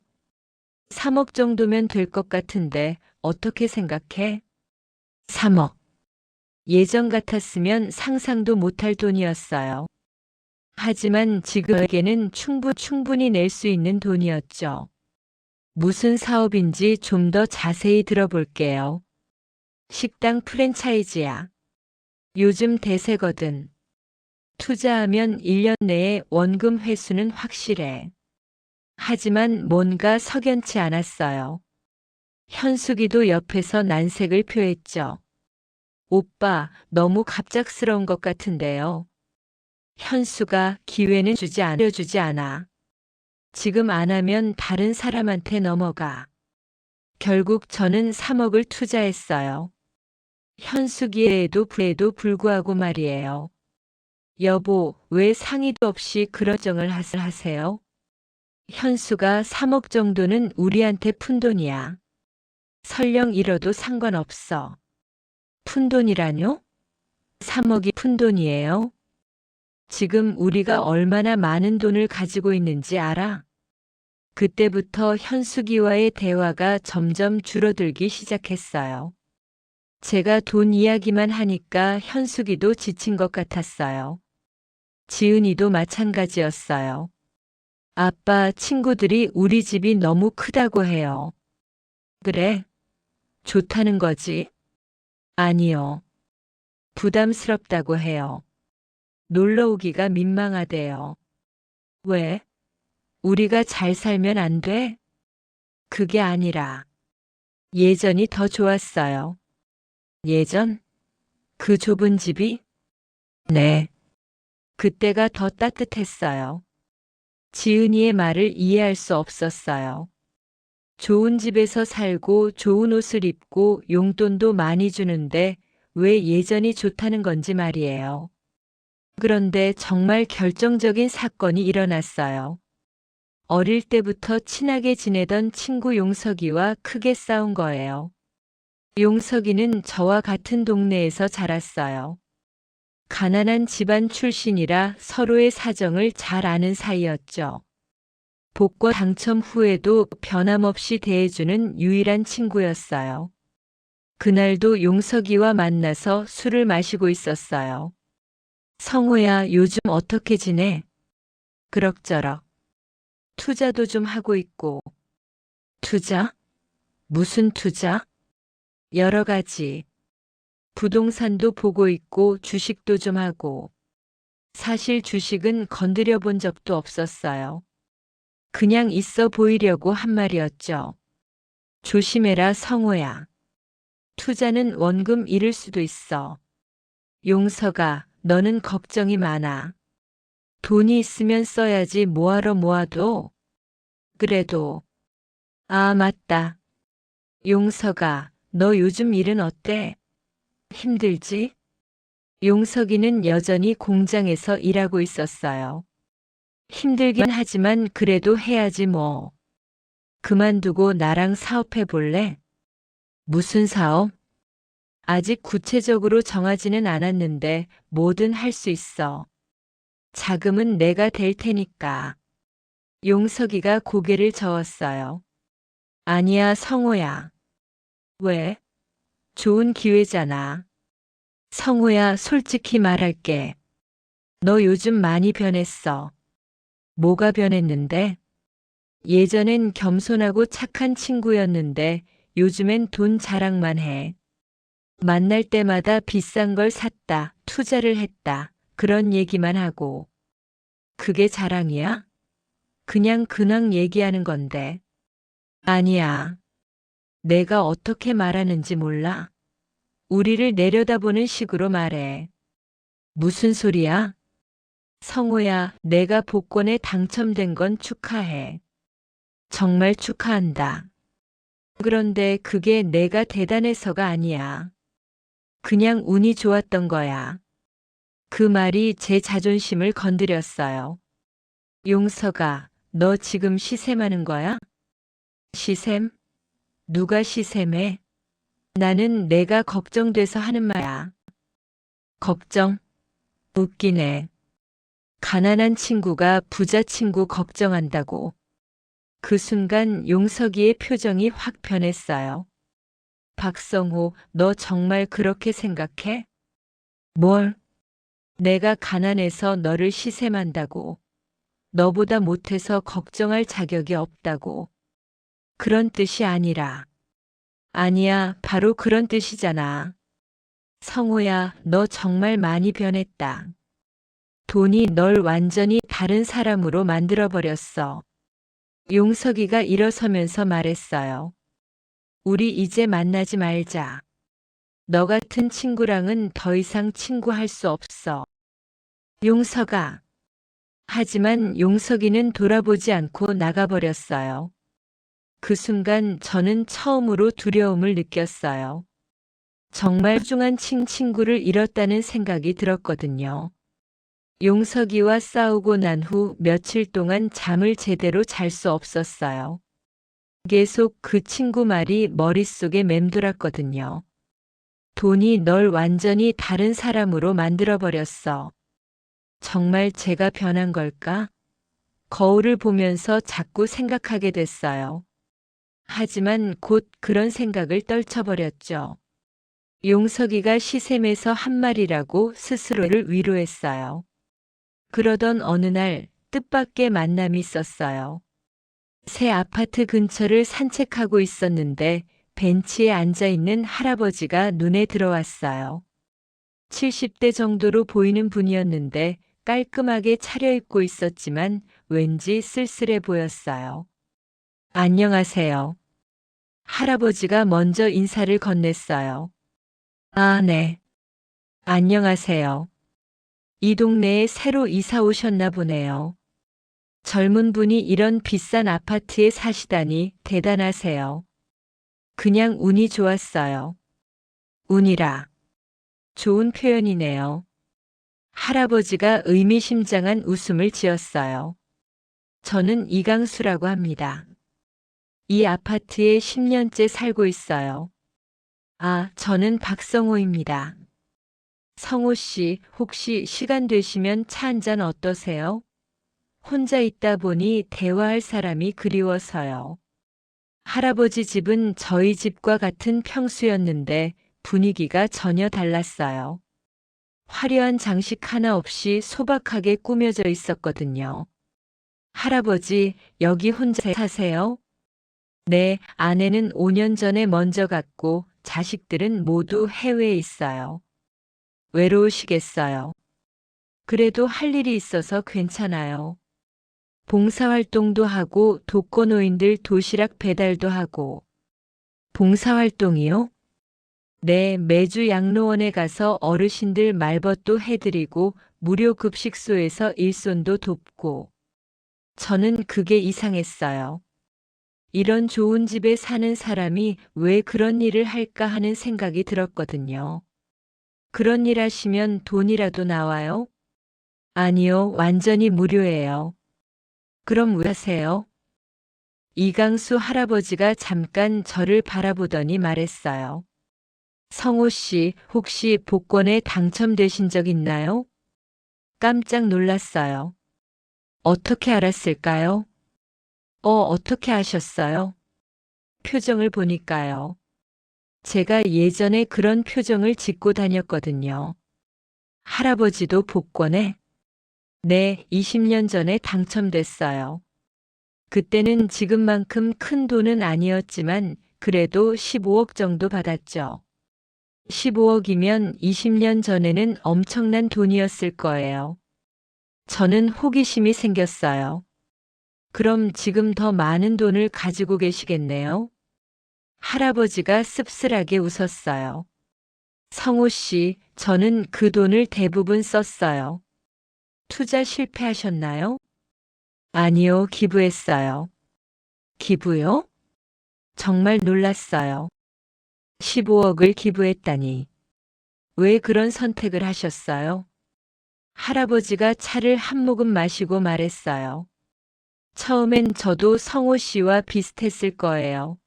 3억 정도면 될 것 같은데 어떻게 생각해? 3억. 예전 같았으면 상상도 못할 돈이었어요. 하지만 지금에게는 충분히 낼 수 있는 돈이었죠. 무슨 사업인지 좀 더 자세히 들어볼게요. 식당 프랜차이즈야. 요즘 대세거든. 투자하면 1년 내에 원금 회수는 확실해. 하지만 뭔가 석연치 않았어요. 현숙이도 옆에서 난색을 표했죠. 오빠, 너무 갑작스러운 것 같은데요. 현수가 기회는 주지 않아. 지금 안 하면 다른 사람한테 넘어가. 결국 저는 3억을 투자했어요. 현숙이에도 불구하고 말이에요. 여보, 왜 상의도 없이 그런 정을 하세요? 현수가 3억 정도는 우리한테 푼돈이야. 설령 잃어도 상관없어. 푼돈이라뇨? 3억이 푼돈이에요? 지금 우리가 얼마나 많은 돈을 가지고 있는지 알아? 그때부터 현숙이와의 대화가 점점 줄어들기 시작했어요. 제가 돈 이야기만 하니까 현숙이도 지친 것 같았어요. 지은이도 마찬가지였어요. 아빠, 친구들이 우리 집이 너무 크다고 해요. 그래? 좋다는 거지? 아니요. 부담스럽다고 해요. 놀러 오기가 민망하대요. 왜? 우리가 잘 살면 안 돼? 그게 아니라 예전이 더 좋았어요. 예전? 그 좁은 집이? 네. 그때가 더 따뜻했어요. 지은이의 말을 이해할 수 없었어요. 좋은 집에서 살고 좋은 옷을 입고 용돈도 많이 주는데 왜 예전이 좋다는 건지 말이에요. 그런데 정말 결정적인 사건이 일어났어요. 어릴 때부터 친하게 지내던 친구 용석이와 크게 싸운 거예요. 용석이는 저와 같은 동네에서 자랐어요. 가난한 집안 출신이라 서로의 사정을 잘 아는 사이였죠. 복권 당첨 후에도 변함없이 대해주는 유일한 친구였어요. 그날도 용석이와 만나서 술을 마시고 있었어요. 성우야, 요즘 어떻게 지내? 그럭저럭. 투자도 좀 하고 있고. 투자? 무슨 투자? 여러 가지. 부동산도 보고 있고 주식도 좀 하고. 사실 주식은 건드려 본 적도 없었어요. 그냥 있어 보이려고 한 말이었죠. 조심해라, 성호야. 투자는 원금 잃을 수도 있어. 용서가, 너는 걱정이 많아. 돈이 있으면 써야지 뭐하러 모아도. 그래도. 아, 맞다. 용서가, 너 요즘 일은 어때? 힘들지? 용석이는 여전히 공장에서 일하고 있었어요. 힘들긴 하지만 그래도 해야지 뭐. 그만두고 나랑 사업해 볼래? 무슨 사업? 아직 구체적으로 정하지는 않았는데 뭐든 할 수 있어. 자금은 내가 댈 테니까. 용석이가 고개를 저었어요. 아니야, 성호야. 왜? 좋은 기회잖아. 성호야, 솔직히 말할게. 너 요즘 많이 변했어. 뭐가 변했는데? 예전엔 겸손하고 착한 친구였는데 요즘엔 돈 자랑만 해. 만날 때마다 비싼 걸 샀다, 투자를 했다, 그런 얘기만 하고. 그게 자랑이야? 그냥 근황 얘기하는 건데. 아니야. 내가 어떻게 말하는지 몰라? 우리를 내려다보는 식으로 말해. 무슨 소리야? 성호야, 내가 복권에 당첨된 건 축하해. 정말 축하한다. 그런데 그게 내가 대단해서가 아니야. 그냥 운이 좋았던 거야. 그 말이 제 자존심을 건드렸어요. 용서가, 너 지금 시샘하는 거야? 시샘? 누가 시샘해? 나는 내가 걱정돼서 하는 말야. 걱정? 웃기네. 가난한 친구가 부자 친구 걱정한다고. 그 순간 용석이의 표정이 확 변했어요. 박성호, 너 정말 그렇게 생각해? 뭘? 내가 가난해서 너를 시샘한다고. 너보다 못해서 걱정할 자격이 없다고. 그런 뜻이 아니라. 아니야, 바로 그런 뜻이잖아. 성호야, 너 정말 많이 변했다. 돈이 널 완전히 다른 사람으로 만들어버렸어. 용석이가 일어서면서 말했어요. 우리 이제 만나지 말자. 너 같은 친구랑은 더 이상 친구할 수 없어. 용석아. 하지만 용석이는 돌아보지 않고 나가버렸어요. 그 순간 저는 처음으로 두려움을 느꼈어요. 정말 소중한 친구를 잃었다는 생각이 들었거든요. 용석이와 싸우고 난 후 며칠 동안 잠을 제대로 잘 수 없었어요. 계속 그 친구 말이 머릿속에 맴돌았거든요. 돈이 널 완전히 다른 사람으로 만들어버렸어. 정말 제가 변한 걸까? 거울을 보면서 자꾸 생각하게 됐어요. 하지만 곧 그런 생각을 떨쳐버렸죠. 용석이가 시샘에서 한 말이라고 스스로를 위로했어요. 그러던 어느 날 뜻밖의 만남이 있었어요. 새 아파트 근처를 산책하고 있었는데 벤치에 앉아있는 할아버지가 눈에 들어왔어요. 70대 정도로 보이는 분이었는데 깔끔하게 차려입고 있었지만 왠지 쓸쓸해 보였어요. 안녕하세요. 할아버지가 먼저 인사를 건넸어요. 아, 네. 안녕하세요. 이 동네에 새로 이사 오셨나 보네요. 젊은 분이 이런 비싼 아파트에 사시다니 대단하세요. 그냥 운이 좋았어요. 운이라. 좋은 표현이네요. 할아버지가 의미심장한 웃음을 지었어요. 저는 이강수라고 합니다. 이 아파트에 10년째 살고 있어요. 아, 저는 박성호입니다. 성호 씨, 혹시 시간 되시면 차 한잔 어떠세요? 혼자 있다 보니 대화할 사람이 그리워서요. 할아버지 집은 저희 집과 같은 평수였는데 분위기가 전혀 달랐어요. 화려한 장식 하나 없이 소박하게 꾸며져 있었거든요. 할아버지, 여기 혼자 사세요? 네, 아내는 5년 전에 먼저 갔고 자식들은 모두 해외에 있어요. 외로우시겠어요. 그래도 할 일이 있어서 괜찮아요. 봉사활동도 하고 독거노인들 도시락 배달도 하고. 봉사활동이요? 네, 매주 양로원에 가서 어르신들 말벗도 해드리고 무료 급식소에서 일손도 돕고. 저는 그게 이상했어요. 이런 좋은 집에 사는 사람이 왜 그런 일을 할까 하는 생각이 들었거든요. 그런 일 하시면 돈이라도 나와요? 아니요, 완전히 무료예요. 그럼 왜 하세요? 이강수 할아버지가 잠깐 저를 바라보더니 말했어요. 성호 씨, 혹시 복권에 당첨되신 적 있나요? 깜짝 놀랐어요. 어떻게 알았을까요? 어떻게 아셨어요? 표정을 보니까요. 제가 예전에 그런 표정을 짓고 다녔거든요. 할아버지도 복권에? 네, 20년 전에 당첨됐어요. 그때는 지금만큼 큰 돈은 아니었지만 그래도 15억 정도 받았죠. 15억이면 20년 전에는 엄청난 돈이었을 거예요. 저는 호기심이 생겼어요. 그럼 지금 더 많은 돈을 가지고 계시겠네요? 할아버지가 씁쓸하게 웃었어요. 성호 씨, 저는 그 돈을 대부분 썼어요. 투자 실패하셨나요? 아니요, 기부했어요. 기부요? 정말 놀랐어요. 15억을 기부했다니. 왜 그런 선택을 하셨어요? 할아버지가 차를 한 모금 마시고 말했어요. 처음엔 저도 성호 씨와 비슷했을 거예요.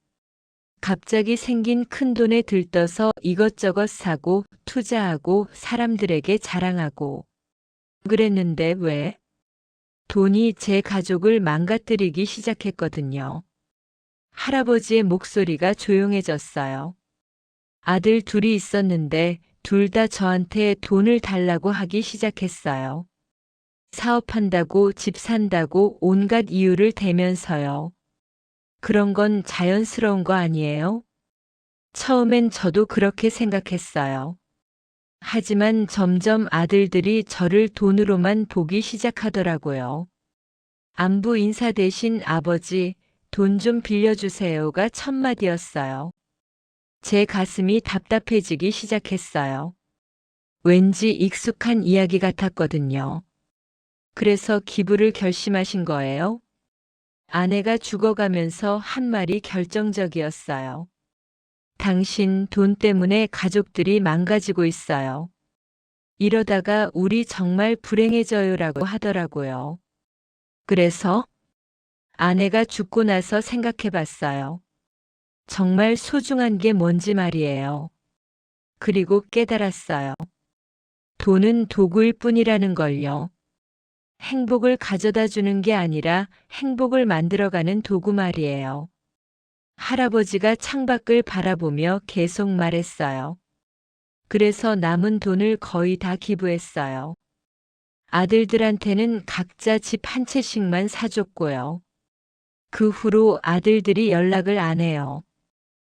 갑자기 생긴 큰 돈에 들떠서 이것저것 사고 투자하고 사람들에게 자랑하고 그랬는데 왜? 돈이 제 가족을 망가뜨리기 시작했거든요. 할아버지의 목소리가 조용해졌어요. 아들 둘이 있었는데 둘 다 저한테 돈을 달라고 하기 시작했어요. 사업한다고 집 산다고 온갖 이유를 대면서요. 그런 건 자연스러운 거 아니에요? 처음엔 저도 그렇게 생각했어요. 하지만 점점 아들들이 저를 돈으로만 보기 시작하더라고요. 안부 인사 대신 아버지, 돈 좀 빌려주세요가 첫마디였어요. 제 가슴이 답답해지기 시작했어요. 왠지 익숙한 이야기 같았거든요. 그래서 기부를 결심하신 거예요? 아내가 죽어가면서 한 말이 결정적이었어요. 당신 돈 때문에 가족들이 망가지고 있어요. 이러다가 우리 정말 불행해져요라고 하더라고요. 그래서 아내가 죽고 나서 생각해 봤어요. 정말 소중한 게 뭔지 말이에요. 그리고 깨달았어요. 돈은 도구일 뿐이라는 걸요. 행복을 가져다 주는 게 아니라 행복을 만들어가는 도구 말이에요. 할아버지가 창밖을 바라보며 계속 말했어요. 그래서 남은 돈을 거의 다 기부했어요. 아들들한테는 각자 집 한 채씩만 사줬고요. 그 후로 아들들이 연락을 안 해요.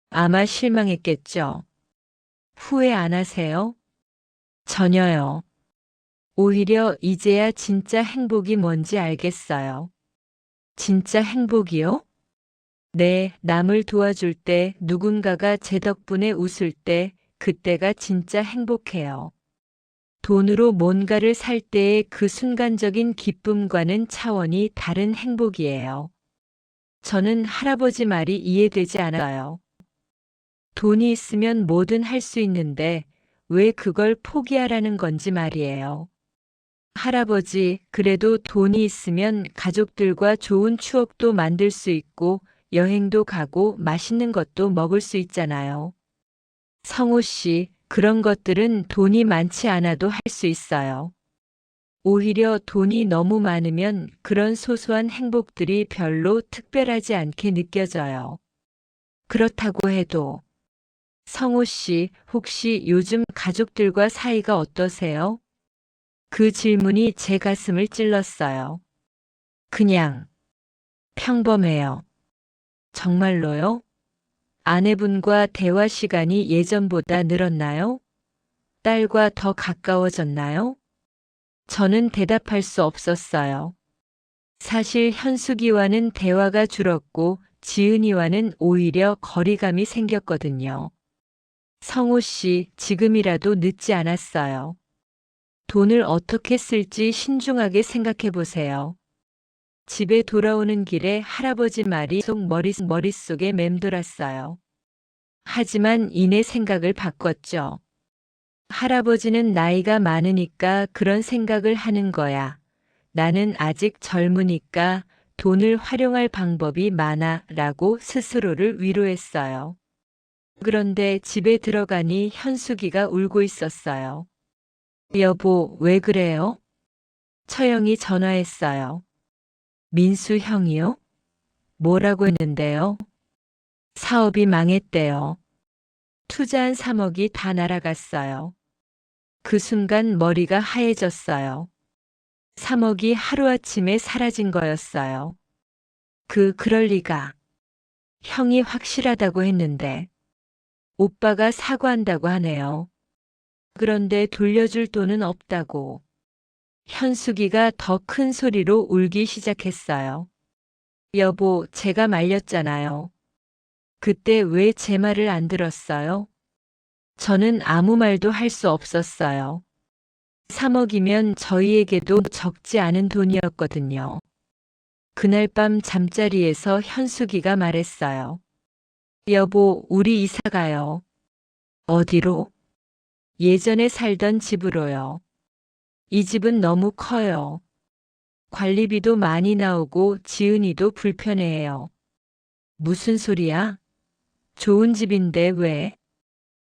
아마 실망했겠죠. 후회 안 하세요? 전혀요. 오히려 이제야 진짜 행복이 뭔지 알겠어요. 진짜 행복이요? 네, 남을 도와줄 때 누군가가 제 덕분에 웃을 때 그때가 진짜 행복해요. 돈으로 뭔가를 살 때의 그 순간적인 기쁨과는 차원이 다른 행복이에요. 저는 할아버지 말이 이해되지 않아요. 돈이 있으면 뭐든 할 수 있는데 왜 그걸 포기하라는 건지 말이에요. 할아버지, 그래도 돈이 있으면 가족들과 좋은 추억도 만들 수 있고 여행도 가고 맛있는 것도 먹을 수 있잖아요. 성호 씨, 그런 것들은 돈이 많지 않아도 할 수 있어요. 오히려 돈이 너무 많으면 그런 소소한 행복들이 별로 특별하지 않게 느껴져요. 그렇다고 해도 성호 씨, 혹시 요즘 가족들과 사이가 어떠세요? 그 질문이 제 가슴을 찔렀어요. 그냥 평범해요. 정말로요? 아내분과 대화 시간이 예전보다 늘었나요? 딸과 더 가까워졌나요? 저는 대답할 수 없었어요. 사실 현숙이와는 대화가 줄었고 지은이와는 오히려 거리감이 생겼거든요. 성호 씨, 지금이라도 늦지 않았어요. 돈을 어떻게 쓸지 신중하게 생각해 보세요. 집에 돌아오는 길에 할아버지 말이 속 머릿속에 맴돌았어요. 하지만 이내 생각을 바꿨죠. 할아버지는 나이가 많으니까 그런 생각을 하는 거야. 나는 아직 젊으니까 돈을 활용할 방법이 많아 라고 스스로를 위로했어요. 그런데 집에 들어가니 현숙이가 울고 있었어요. 여보, 왜 그래요? 처형이 전화했어요. 민수 형이요? 뭐라고 했는데요? 사업이 망했대요. 투자한 3억이 다 날아갔어요. 그 순간 머리가 하얘졌어요. 3억이 하루아침에 사라진 거였어요. 그럴 리가. 형이 확실하다고 했는데. 오빠가 사과한다고 하네요. 그런데 돌려줄 돈은 없다고. 현숙이가 더 큰 소리로 울기 시작했어요. 여보, 제가 말렸잖아요. 그때 왜 제 말을 안 들었어요? 저는 아무 말도 할 수 없었어요. 3억이면 저희에게도 적지 않은 돈이었거든요. 그날 밤 잠자리에서 현숙이가 말했어요. 여보, 우리 이사 가요. 어디로? 예전에 살던 집으로요. 이 집은 너무 커요. 관리비도 많이 나오고 지은이도 불편해해요. 무슨 소리야? 좋은 집인데 왜?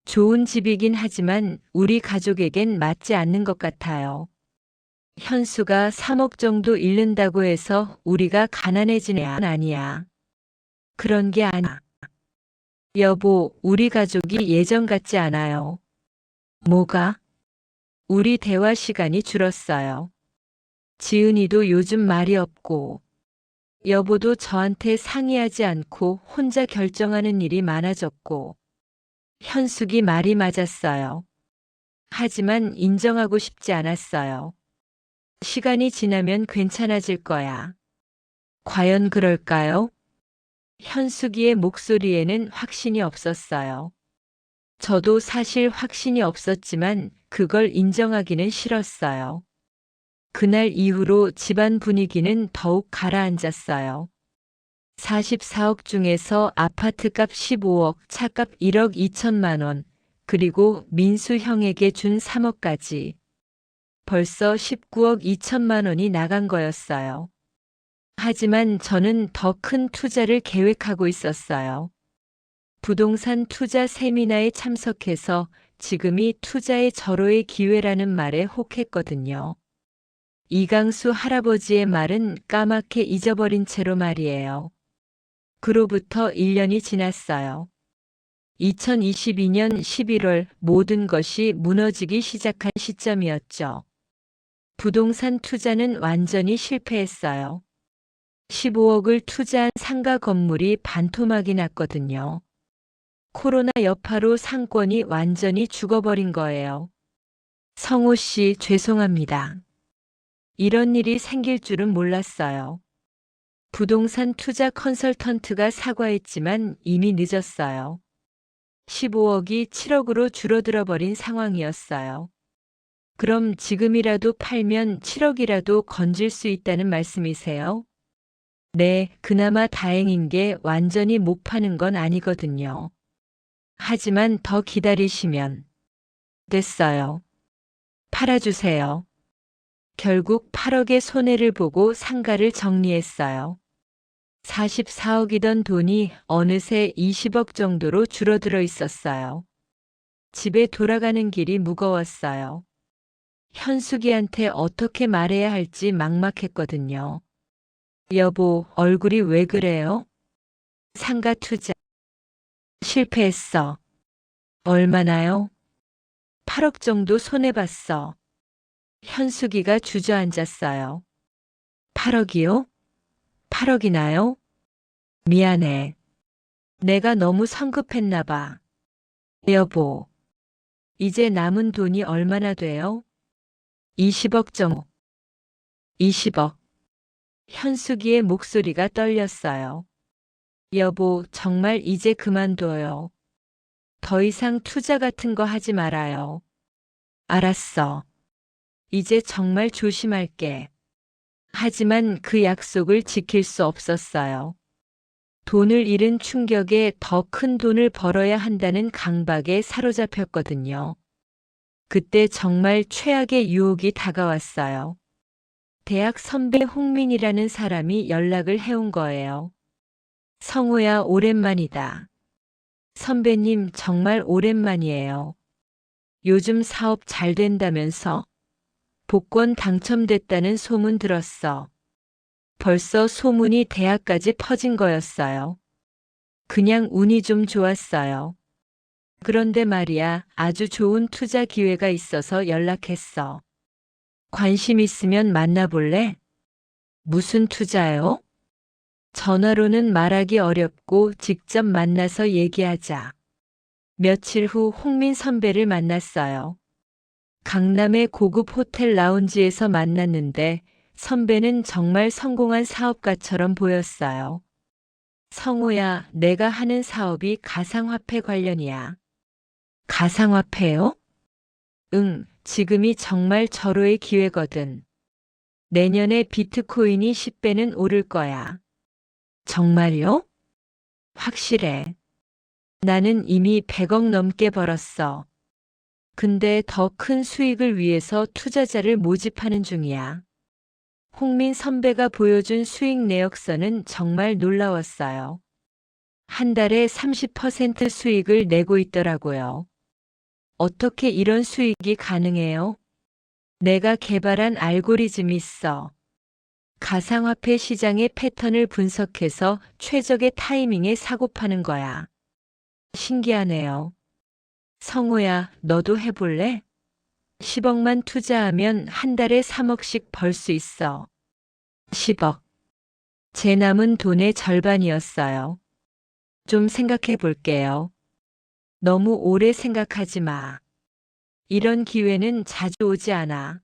좋은 집이긴 하지만 우리 가족에겐 맞지 않는 것 같아요. 현수가 3억 정도 잃는다고 해서 우리가 가난해진 애는 아니야. 그런 게 아니야. 여보, 우리 가족이 예전 같지 않아요. 뭐가? 우리 대화 시간이 줄었어요. 지은이도 요즘 말이 없고, 여보도 저한테 상의하지 않고 혼자 결정하는 일이 많아졌고, 현숙이 말이 맞았어요. 하지만 인정하고 싶지 않았어요. 시간이 지나면 괜찮아질 거야. 과연 그럴까요? 현숙이의 목소리에는 확신이 없었어요. 저도 사실 확신이 없었지만 그걸 인정하기는 싫었어요. 그날 이후로 집안 분위기는 더욱 가라앉았어요. 44억 중에서 아파트값 15억, 차값 1억 2천만 원, 그리고 민수 형에게 준 3억까지. 벌써 19억 2천만 원이 나간 거였어요. 하지만 저는 더 큰 투자를 계획하고 있었어요. 부동산 투자 세미나에 참석해서 지금이 투자의 절호의 기회라는 말에 혹했거든요. 이강수 할아버지의 말은 까맣게 잊어버린 채로 말이에요. 그로부터 1년이 지났어요. 2022년 11월 모든 것이 무너지기 시작한 시점이었죠. 부동산 투자는 완전히 실패했어요. 15억을 투자한 상가 건물이 반토막이 났거든요. 코로나 여파로 상권이 완전히 죽어버린 거예요. 성호 씨, 죄송합니다. 이런 일이 생길 줄은 몰랐어요. 부동산 투자 컨설턴트가 사과했지만 이미 늦었어요. 15억이 7억으로 줄어들어 버린 상황이었어요. 그럼 지금이라도 팔면 7억이라도 건질 수 있다는 말씀이세요? 네, 그나마 다행인 게 완전히 못 파는 건 아니거든요. 하지만 더 기다리시면 됐어요. 팔아주세요. 결국 8억의 손해를 보고 상가를 정리했어요. 44억이던 돈이 어느새 20억 정도로 줄어들어 있었어요. 집에 돌아가는 길이 무거웠어요. 현숙이한테 어떻게 말해야 할지 막막했거든요. 여보, 얼굴이 왜 그래요? 상가 투자 실패했어. 얼마나요? 8억 정도 손해봤어. 현숙이가 주저앉았어요. 8억이요? 8억이나요? 미안해. 내가 너무 성급했나 봐. 여보, 이제 남은 돈이 얼마나 돼요? 20억 정도. 20억. 현숙이의 목소리가 떨렸어요. 여보, 정말 이제 그만둬요. 더 이상 투자 같은 거 하지 말아요. 알았어. 이제 정말 조심할게. 하지만 그 약속을 지킬 수 없었어요. 돈을 잃은 충격에 더 큰 돈을 벌어야 한다는 강박에 사로잡혔거든요. 그때 정말 최악의 유혹이 다가왔어요. 대학 선배 홍민이라는 사람이 연락을 해온 거예요. 성우야, 오랜만이다. 선배님, 정말 오랜만이에요. 요즘 사업 잘 된다면서? 복권 당첨됐다는 소문 들었어. 벌써 소문이 대학까지 퍼진 거였어요. 그냥 운이 좀 좋았어요. 그런데 말이야, 아주 좋은 투자 기회가 있어서 연락했어. 관심 있으면 만나볼래? 무슨 투자요? 전화로는 말하기 어렵고 직접 만나서 얘기하자. 며칠 후 홍민 선배를 만났어요. 강남의 고급 호텔 라운지에서 만났는데 선배는 정말 성공한 사업가처럼 보였어요. 성우야, 내가 하는 사업이 가상화폐 관련이야. 가상화폐요? 응, 지금이 정말 절호의 기회거든. 내년에 비트코인이 10배는 오를 거야. 정말요? 확실해. 나는 이미 100억 넘게 벌었어. 근데 더 큰 수익을 위해서 투자자를 모집하는 중이야. 홍민 선배가 보여준 수익 내역서는 정말 놀라웠어요. 한 달에 30% 수익을 내고 있더라고요. 어떻게 이런 수익이 가능해요? 내가 개발한 알고리즘이 있어. 가상화폐 시장의 패턴을 분석해서 최적의 타이밍에 사고 파는 거야. 신기하네요. 성우야, 너도 해볼래? 10억만 투자하면 한 달에 3억씩 벌 수 있어. 10억. 제 남은 돈의 절반이었어요. 좀 생각해 볼게요. 너무 오래 생각하지 마. 이런 기회는 자주 오지 않아.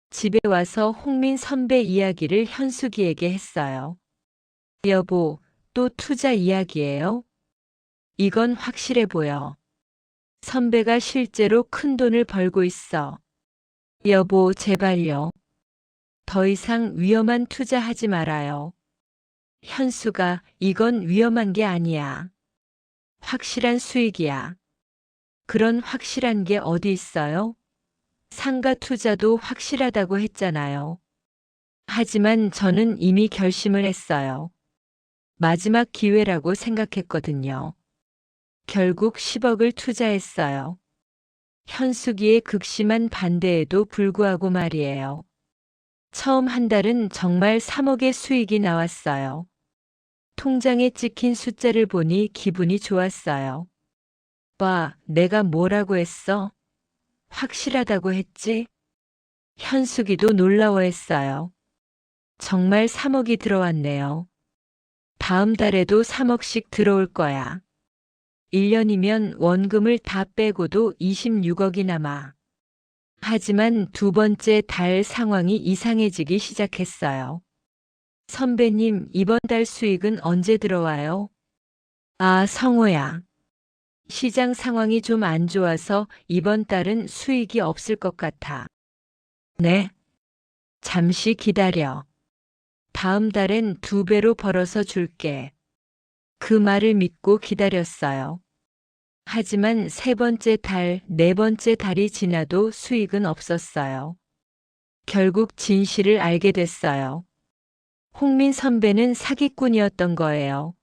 집에 와서 홍민 선배 이야기를 현숙이에게 했어요. 여보, 또 투자 이야기예요? 이건 확실해 보여. 선배가 실제로 큰 돈을 벌고 있어. 여보, 제발요. 더 이상 위험한 투자하지 말아요. 현수가, 이건 위험한 게 아니야. 확실한 수익이야. 그런 확실한 게 어디 있어요? 상가 투자도 확실하다고 했잖아요. 하지만 저는 이미 결심을 했어요. 마지막 기회라고 생각했거든요. 결국 10억을 투자했어요. 현숙이의 극심한 반대에도 불구하고 말이에요. 처음 한 달은 정말 3억의 수익이 나왔어요. 통장에 찍힌 숫자를 보니 기분이 좋았어요. 와, 내가 뭐라고 했어? 확실하다고 했지? 현숙이도 놀라워했어요. 정말 3억이 들어왔네요. 다음 달에도 3억씩 들어올 거야. 1년이면 원금을 다 빼고도 26억이 남아. 하지만 두 번째 달 상황이 이상해지기 시작했어요. 선배님, 이번 달 수익은 언제 들어와요? 아, 성호야. 시장 상황이 좀 안 좋아서 이번 달은 수익이 없을 것 같아. 네. 잠시 기다려. 다음 달엔 2배로 벌어서 줄게. 그 말을 믿고 기다렸어요. 하지만 세 번째 달, 네 번째 달이 지나도 수익은 없었어요. 결국 진실을 알게 됐어요. 홍민 선배는 사기꾼이었던 거예요.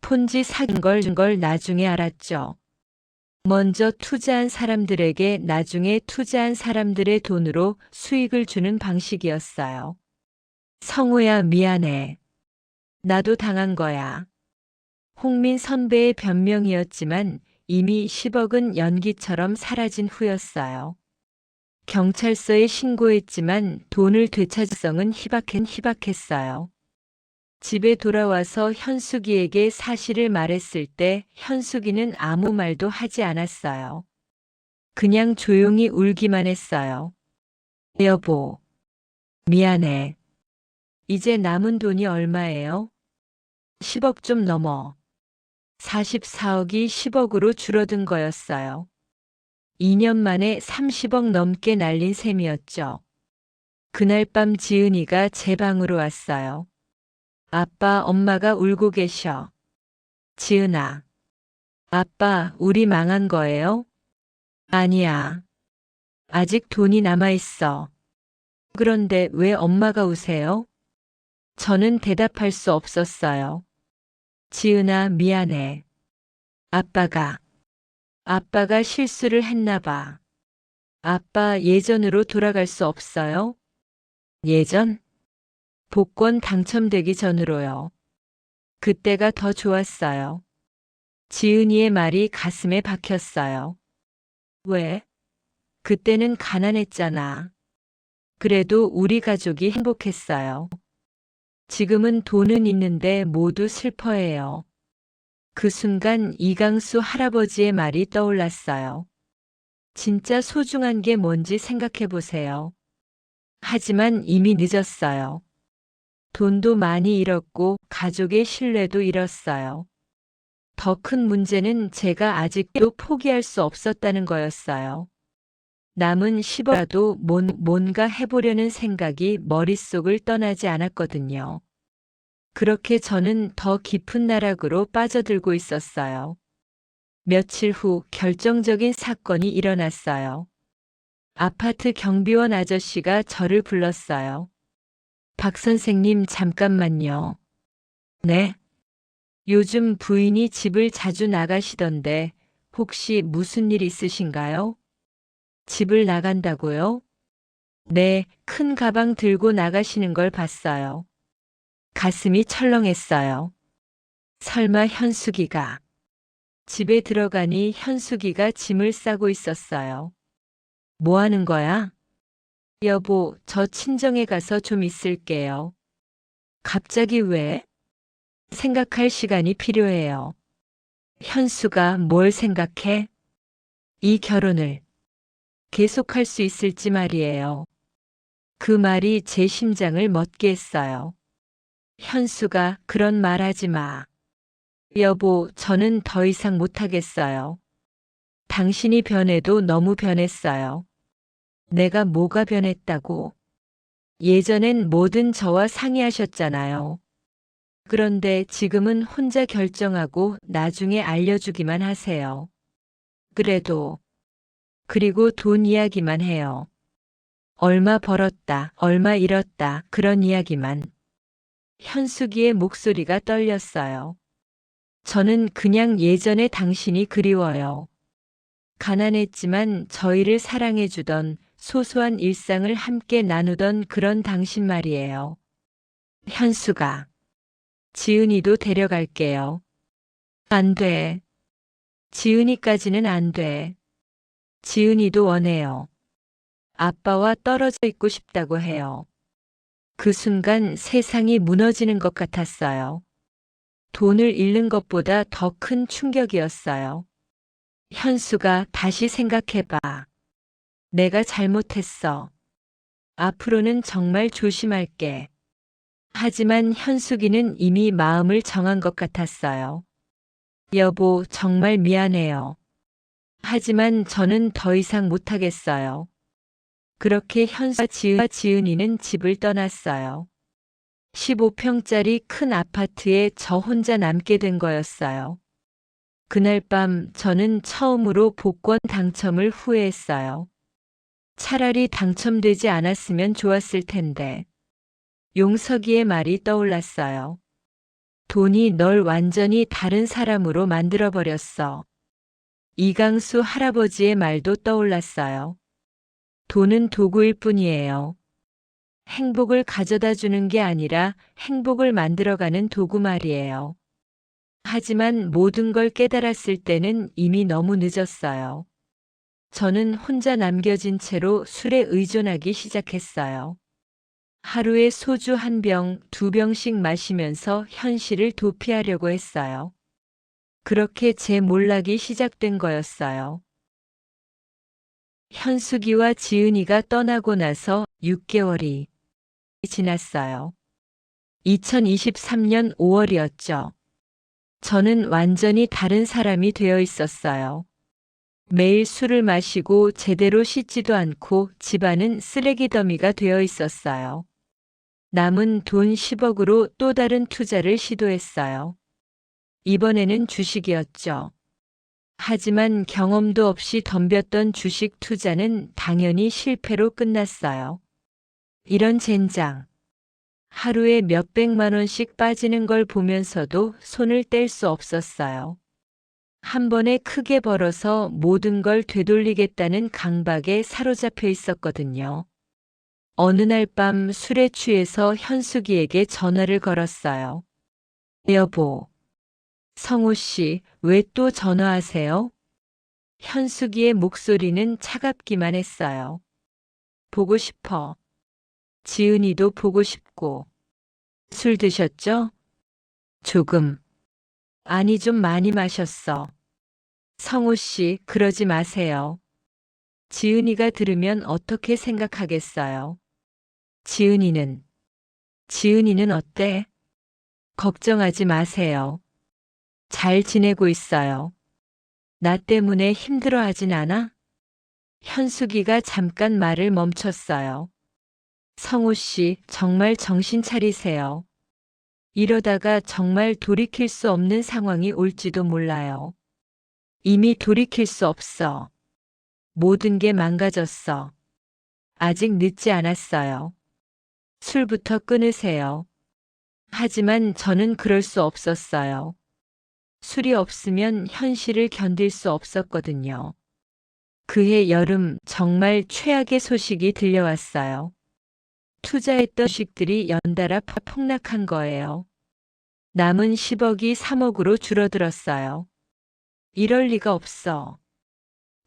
폰지 사기인 걸 나중에 알았죠. 먼저 투자한 사람들에게 나중에 투자한 사람들의 돈으로 수익을 주는 방식이었어요. 성우야, 미안해. 나도 당한 거야. 홍민 선배의 변명이었지만 이미 10억은 연기처럼 사라진 후였어요. 경찰서에 신고했지만 돈을 되찾을 성은 희박했어요. 집에 돌아와서 현숙이에게 사실을 말했을 때 현숙이는 아무 말도 하지 않았어요. 그냥 조용히 울기만 했어요. 여보, 미안해. 이제 남은 돈이 얼마예요? 10억 좀 넘어. 44억이 10억으로 줄어든 거였어요. 2년 만에 30억 넘게 날린 셈이었죠. 그날 밤 지은이가 제 방으로 왔어요. 아빠, 엄마가 울고 계셔. 지은아. 아빠, 우리 망한 거예요? 아니야. 아직 돈이 남아있어. 그런데 왜 엄마가 우세요? 저는 대답할 수 없었어요. 지은아, 미안해. 아빠가 실수를 했나 봐. 아빠 예전으로 돌아갈 수 없어요? 예전? 복권 당첨되기 전으로요. 그때가 더 좋았어요. 지은이의 말이 가슴에 박혔어요. 왜? 그때는 가난했잖아. 그래도 우리 가족이 행복했어요. 지금은 돈은 있는데 모두 슬퍼해요. 그 순간 이강수 할아버지의 말이 떠올랐어요. 진짜 소중한 게 뭔지 생각해 보세요. 하지만 이미 늦었어요. 돈도 많이 잃었고 가족의 신뢰도 잃었어요. 더 큰 문제는 제가 아직도 포기할 수 없었다는 거였어요. 남은 10억이라도 뭔가 해보려는 생각이 머릿속을 떠나지 않았거든요. 그렇게 저는 더 깊은 나락으로 빠져들고 있었어요. 며칠 후 결정적인 사건이 일어났어요. 아파트 경비원 아저씨가 저를 불렀어요. 박 선생님, 잠깐만요. 네? 요즘 부인이 집을 자주 나가시던데 혹시 무슨 일 있으신가요? 집을 나간다고요? 네, 큰 가방 들고 나가시는 걸 봤어요. 가슴이 철렁했어요. 설마 현숙이가. 집에 들어가니 현숙이가 짐을 싸고 있었어요. 뭐 하는 거야? 여보, 저 친정에 가서 좀 있을게요. 갑자기 왜? 생각할 시간이 필요해요. 현수가 뭘 생각해? 이 결혼을 계속할 수 있을지 말이에요. 그 말이 제 심장을 멎게 했어요. 현수가 그런 말 하지 마. 여보, 저는 더 이상 못하겠어요. 당신이 변해도 너무 변했어요. 내가 뭐가 변했다고? 예전엔 뭐든 저와 상의하셨잖아요. 그런데 지금은 혼자 결정하고 나중에 알려주기만 하세요. 그리고 돈 이야기만 해요. 얼마 벌었다, 얼마 잃었다, 그런 이야기만. 현숙이의 목소리가 떨렸어요. 저는 그냥 예전의 당신이 그리워요. 가난했지만 저희를 사랑해주던 소소한 일상을 함께 나누던 그런 당신 말이에요. 현수가. 지은이도 데려갈게요. 안 돼. 지은이까지는 안 돼. 지은이도 원해요. 아빠와 떨어져 있고 싶다고 해요. 그 순간 세상이 무너지는 것 같았어요. 돈을 잃는 것보다 더 큰 충격이었어요. 현수가, 다시 생각해봐. 내가 잘못했어. 앞으로는 정말 조심할게. 하지만 현숙이는 이미 마음을 정한 것 같았어요. 여보, 정말 미안해요. 하지만 저는 더 이상 못하겠어요. 그렇게 현수와 지은이는 집을 떠났어요. 15평짜리 큰 아파트에 저 혼자 남게 된 거였어요. 그날 밤 저는 처음으로 복권 당첨을 후회했어요. 차라리 당첨되지 않았으면 좋았을 텐데. 용석이의 말이 떠올랐어요. 돈이 널 완전히 다른 사람으로 만들어버렸어. 이강수 할아버지의 말도 떠올랐어요. 돈은 도구일 뿐이에요. 행복을 가져다 주는 게 아니라 행복을 만들어가는 도구 말이에요. 하지만 모든 걸 깨달았을 때는 이미 너무 늦었어요. 저는 혼자 남겨진 채로 술에 의존하기 시작했어요. 하루에 소주 1병, 2병씩 마시면서 현실을 도피하려고 했어요. 그렇게 제 몰락이 시작된 거였어요. 현숙이와 지은이가 떠나고 나서 6개월이 지났어요. 2023년 5월이었죠. 저는 완전히 다른 사람이 되어 있었어요. 매일 술을 마시고 제대로 씻지도 않고 집안은 쓰레기 더미가 되어 있었어요. 남은 돈 10억으로 또 다른 투자를 시도했어요. 이번에는 주식이었죠. 하지만 경험도 없이 덤볐던 주식 투자는 당연히 실패로 끝났어요. 이런 젠장. 하루에 몇백만 원씩 빠지는 걸 보면서도 손을 뗄 수 없었어요. 한 번에 크게 벌어서 모든 걸 되돌리겠다는 강박에 사로잡혀 있었거든요. 어느 날 밤 술에 취해서 현숙이에게 전화를 걸었어요. 여보, 성우 씨, 왜 또 전화하세요? 현숙이의 목소리는 차갑기만 했어요. 보고 싶어. 지은이도 보고 싶고. 술 드셨죠? 조금. 아니, 좀 많이 마셨어. 성우 씨, 그러지 마세요. 지은이가 들으면 어떻게 생각하겠어요? 지은이는 어때? 걱정하지 마세요. 잘 지내고 있어요. 나 때문에 힘들어하진 않아? 현숙이가 잠깐 말을 멈췄어요. 성우 씨, 정말 정신 차리세요. 이러다가 정말 돌이킬 수 없는 상황이 올지도 몰라요. 이미 돌이킬 수 없어. 모든 게 망가졌어. 아직 늦지 않았어요. 술부터 끊으세요. 하지만 저는 그럴 수 없었어요. 술이 없으면 현실을 견딜 수 없었거든요. 그해 여름 정말 최악의 소식이 들려왔어요. 투자했던 주식들이 연달아 폭락한 거예요. 남은 10억이 3억으로 줄어들었어요. 이럴 리가 없어.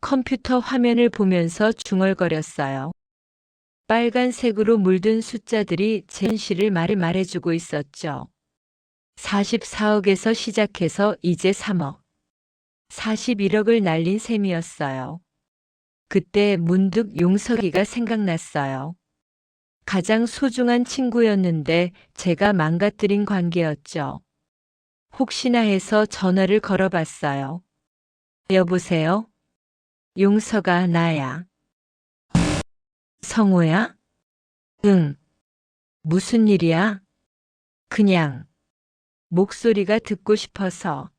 컴퓨터 화면을 보면서 중얼거렸어요. 빨간색으로 물든 숫자들이 제 현실을 말해주고 있었죠. 44억에서 시작해서 이제 3억, 41억을 날린 셈이었어요. 그때 문득 용석이가 생각났어요. 가장 소중한 친구였는데 제가 망가뜨린 관계였죠. 혹시나 해서 전화를 걸어봤어요. 여보세요? 용서가 나야. 성호야? 응. 무슨 일이야? 그냥. 목소리가 듣고 싶어서.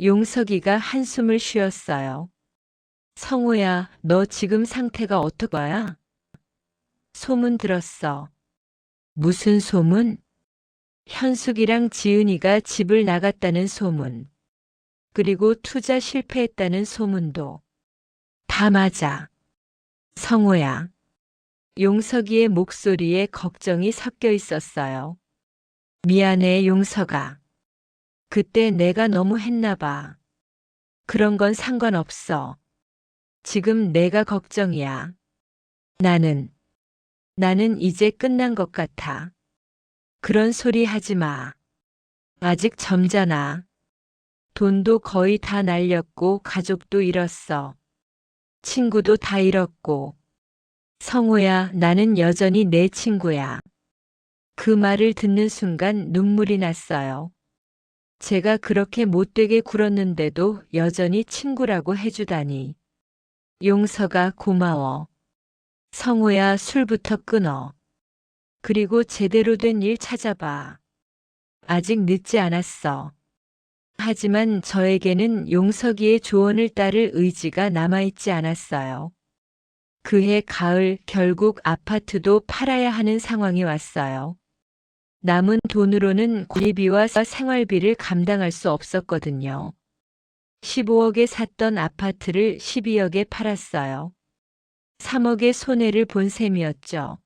용석이가 한숨을 쉬었어요. 성호야, 너 지금 상태가 어떡하야? 소문 들었어. 무슨 소문? 현숙이랑 지은이가 집을 나갔다는 소문. 그리고 투자 실패했다는 소문도. 다 맞아. 성호야. 용석이의 목소리에 걱정이 섞여 있었어요. 미안해, 용석아. 그때 내가 너무 했나 봐. 그런 건 상관없어. 지금 내가 걱정이야. 나는 이제 끝난 것 같아. 그런 소리 하지 마. 아직 젊잖아. 돈도 거의 다 날렸고 가족도 잃었어. 친구도 다 잃었고. 성호야, 나는 여전히 내 친구야. 그 말을 듣는 순간 눈물이 났어요. 제가 그렇게 못되게 굴었는데도 여전히 친구라고 해주다니. 용서가 고마워. 성호야, 술부터 끊어. 그리고 제대로 된 일 찾아봐. 아직 늦지 않았어. 하지만 저에게는 용석이의 조언을 따를 의지가 남아있지 않았어요. 그해 가을 결국 아파트도 팔아야 하는 상황이 왔어요. 남은 돈으로는 관리비와 생활비를 감당할 수 없었거든요. 15억에 샀던 아파트를 12억에 팔았어요. 3억의 손해를 본 셈이었죠.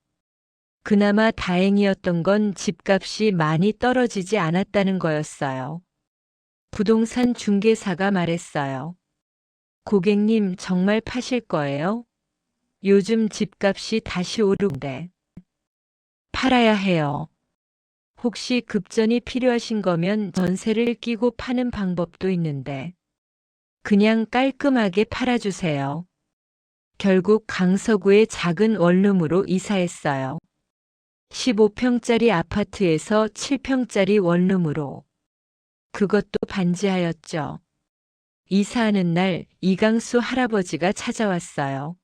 그나마 다행이었던 건 집값이 많이 떨어지지 않았다는 거였어요. 부동산 중개사가 말했어요. 고객님, 정말 파실 거예요? 요즘 집값이 다시 오르는데. 팔아야 해요. 혹시 급전이 필요하신 거면 전세를 끼고 파는 방법도 있는데. 그냥 깔끔하게 팔아주세요. 결국 강서구의 작은 원룸으로 이사했어요. 15평짜리 아파트에서 7평짜리 원룸으로. 그것도 반지하였죠. 이사하는 날 이강수 할아버지가 찾아왔어요.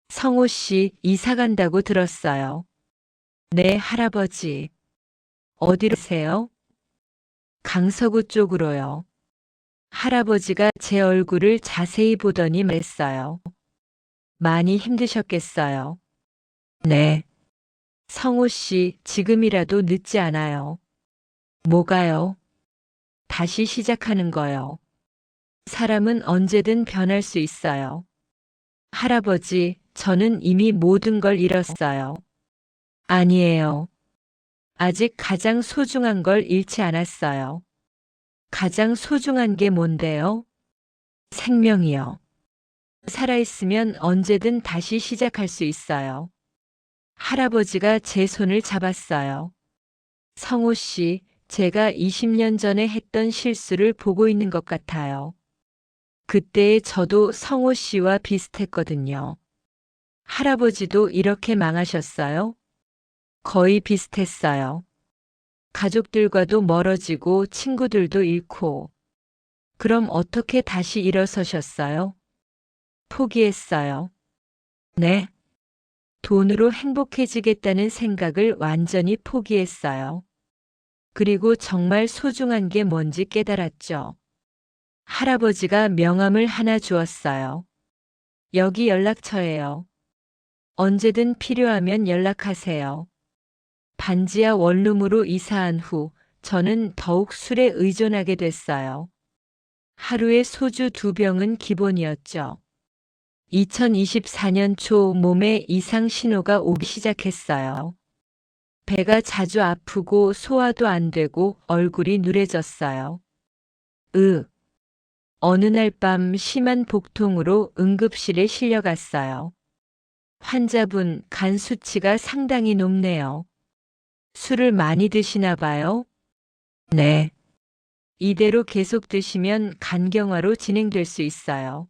성호 씨 이사 간다고 들었어요. 네, 할아버지. 어디로 가세요? 강서구 쪽으로요. 할아버지가 제 얼굴을 자세히 보더니 말했어요. 많이 힘드셨겠어요. 네. 성호 씨, 지금이라도 늦지 않아요. 뭐가요? 다시 시작하는 거요. 사람은 언제든 변할 수 있어요. 할아버지, 저는 이미 모든 걸 잃었어요. 아니에요. 아직 가장 소중한 걸 잃지 않았어요. 가장 소중한 게 뭔데요? 생명이요. 살아있으면 언제든 다시 시작할 수 있어요. 할아버지가 제 손을 잡았어요. 성호 씨, 제가 20년 전에 했던 실수를 보고 있는 것 같아요. 그때의 저도 성호 씨와 비슷했거든요. 할아버지도 이렇게 망하셨어요? 거의 비슷했어요. 가족들과도 멀어지고 친구들도 잃고. 그럼 어떻게 다시 일어서셨어요? 포기했어요. 네. 돈으로 행복해지겠다는 생각을 완전히 포기했어요. 그리고 정말 소중한 게 뭔지 깨달았죠. 할아버지가 명함을 하나 주었어요. 여기 연락처예요. 언제든 필요하면 연락하세요. 반지하 원룸으로 이사한 후 저는 더욱 술에 의존하게 됐어요. 하루에 소주 2병은 기본이었죠. 2024년 초 몸에 이상 신호가 오기 시작했어요. 배가 자주 아프고 소화도 안 되고 얼굴이 누래졌어요. 어느 날 밤 심한 복통으로 응급실에 실려갔어요. 환자분 간 수치가 상당히 높네요. 술을 많이 드시나 봐요? 네. 이대로 계속 드시면 간경화로 진행될 수 있어요.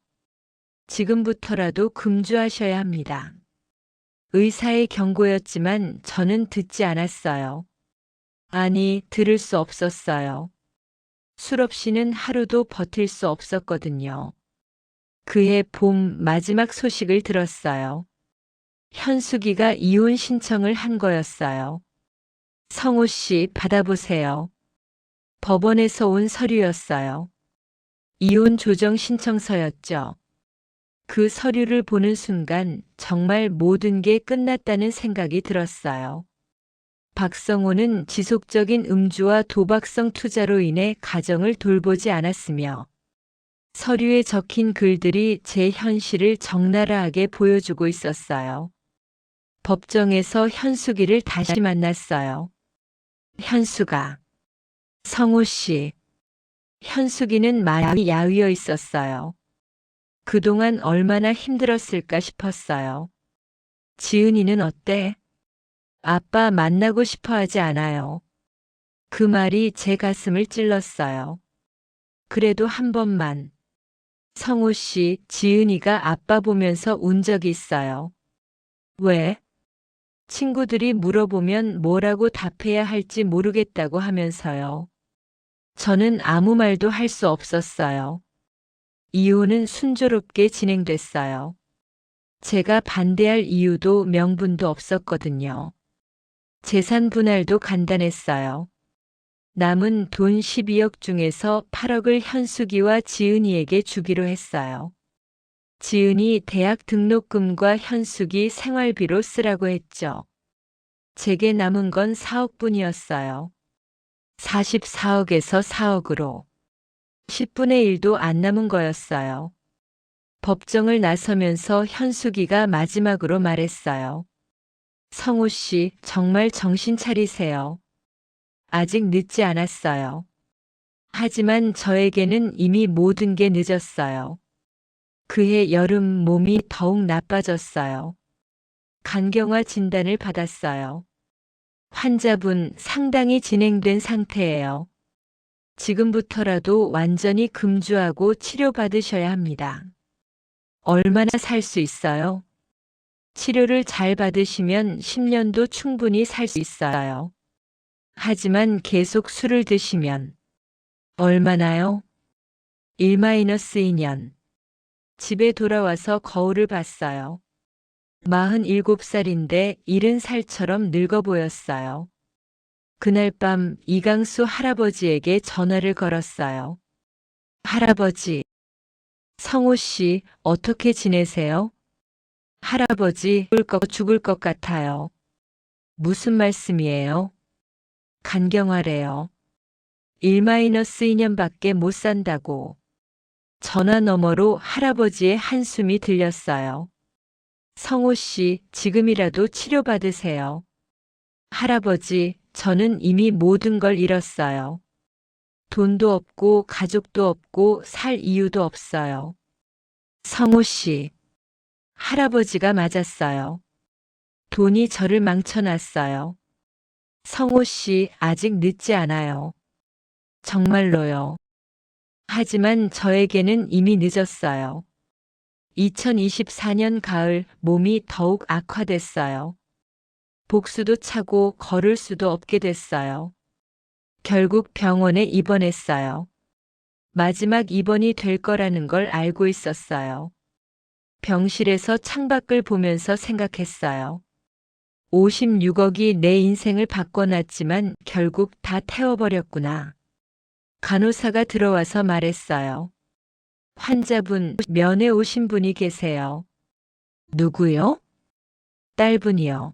지금부터라도 금주하셔야 합니다. 의사의 경고였지만 저는 듣지 않았어요. 아니, 들을 수 없었어요. 술 없이는 하루도 버틸 수 없었거든요. 그해 봄 마지막 소식을 들었어요. 현숙이가 이혼 신청을 한 거였어요. 성호 씨 받아보세요. 법원에서 온 서류였어요. 이혼 조정 신청서였죠. 그 서류를 보는 순간 정말 모든 게 끝났다는 생각이 들었어요. 박성호는 지속적인 음주와 도박성 투자로 인해 가정을 돌보지 않았으며 서류에 적힌 글들이 제 현실을 적나라하게 보여주고 있었어요. 법정에서 현숙이를 다시 만났어요. 현숙아. 성호 씨. 현숙이는 많이 야위어 있었어요. 그동안 얼마나 힘들었을까 싶었어요. 지은이는 어때? 아빠 만나고 싶어 하지 않아요. 그 말이 제 가슴을 찔렀어요. 그래도 한 번만. 성호 씨, 지은이가 아빠 보면서 운 적이 있어요. 왜? 친구들이 물어보면 뭐라고 답해야 할지 모르겠다고 하면서요. 저는 아무 말도 할 수 없었어요. 이혼은 순조롭게 진행됐어요. 제가 반대할 이유도 명분도 없었거든요. 재산 분할도 간단했어요. 남은 돈 12억 중에서 8억을 현숙이와 지은이에게 주기로 했어요. 지은이 대학 등록금과 현숙이 생활비로 쓰라고 했죠. 제게 남은 건 4억뿐이었어요. 44억에서 4억으로. 10분의 1도 안 남은 거였어요. 법정을 나서면서 현숙이가 마지막으로 말했어요. 성호 씨, 정말 정신 차리세요. 아직 늦지 않았어요. 하지만 저에게는 이미 모든 게 늦었어요. 그해 여름 몸이 더욱 나빠졌어요. 간경화 진단을 받았어요. 환자분 상당히 진행된 상태예요. 지금부터라도 완전히 금주하고 치료받으셔야 합니다. 얼마나 살 수 있어요? 치료를 잘 받으시면 10년도 충분히 살 수 있어요. 하지만 계속 술을 드시면 얼마나요? 1-2년. 집에 돌아와서 거울을 봤어요. 47살인데 70살처럼 늙어 보였어요. 그날 밤 이강수 할아버지에게 전화를 걸었어요. 할아버지, 성호 씨 어떻게 지내세요? 할아버지 죽을 것 같아요. 무슨 말씀이에요? 간경화래요. 1-2년밖에 못 산다고. 전화 너머로 할아버지의 한숨이 들렸어요. 성호 씨, 지금이라도 치료받으세요. 할아버지, 저는 이미 모든 걸 잃었어요. 돈도 없고 가족도 없고 살 이유도 없어요. 성호 씨, 할아버지가 맞았어요. 돈이 저를 망쳐놨어요. 성호 씨, 아직 늦지 않아요. 정말로요. 하지만 저에게는 이미 늦었어요. 2024년 가을 몸이 더욱 악화됐어요. 복수도 차고 걸을 수도 없게 됐어요. 결국 병원에 입원했어요. 마지막 입원이 될 거라는 걸 알고 있었어요. 병실에서 창밖을 보면서 생각했어요. 56억이 내 인생을 바꿔놨지만 결국 다 태워버렸구나. 간호사가 들어와서 말했어요. 환자분, 면회 오신 분이 계세요. 누구요? 딸분이요.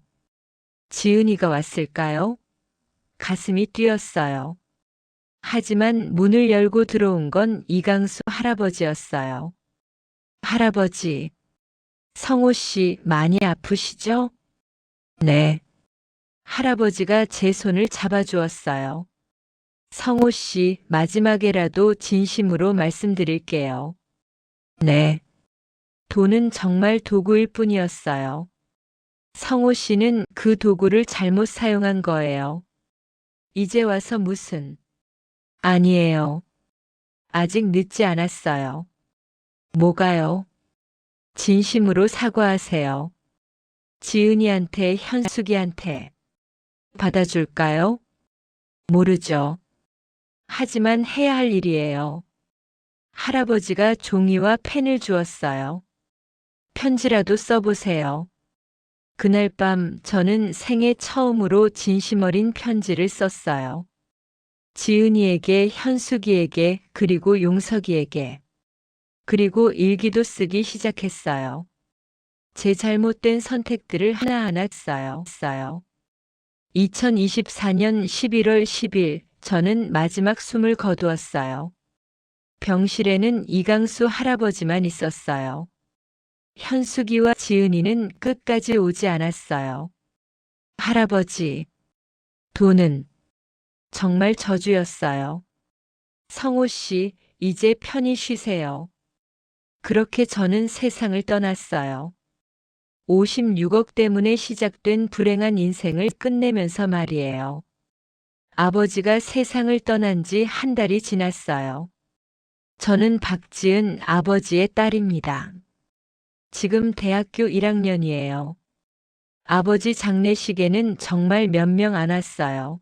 지은이가 왔을까요? 가슴이 뛰었어요. 하지만 문을 열고 들어온 건 이강수 할아버지였어요. 할아버지, 성호 씨 많이 아프시죠? 네. 할아버지가 제 손을 잡아주었어요. 성호 씨, 마지막에라도 진심으로 말씀드릴게요. 네. 돈은 정말 도구일 뿐이었어요. 성호 씨는 그 도구를 잘못 사용한 거예요. 이제 와서 무슨? 아니에요. 아직 늦지 않았어요. 뭐가요? 진심으로 사과하세요. 지은이한테, 현숙이한테. 받아줄까요? 모르죠. 하지만 해야 할 일이에요. 할아버지가 종이와 펜을 주었어요. 편지라도 써보세요. 그날 밤 저는 생애 처음으로 진심 어린 편지를 썼어요. 지은이에게, 현숙이에게, 그리고 용석이에게. 그리고 일기도 쓰기 시작했어요. 제 잘못된 선택들을 하나하나 써요. 2024년 11월 10일 저는 마지막 숨을 거두었어요. 병실에는 이강수 할아버지만 있었어요. 현숙이와 지은이는 끝까지 오지 않았어요. 할아버지, 돈은 정말 저주였어요. 성호 씨, 이제 편히 쉬세요. 그렇게 저는 세상을 떠났어요. 56억 때문에 시작된 불행한 인생을 끝내면서 말이에요. 아버지가 세상을 떠난 지 한 달이 지났어요. 저는 박지은 아버지의 딸입니다. 지금 대학교 1학년이에요. 아버지 장례식에는 정말 몇 명 안 왔어요.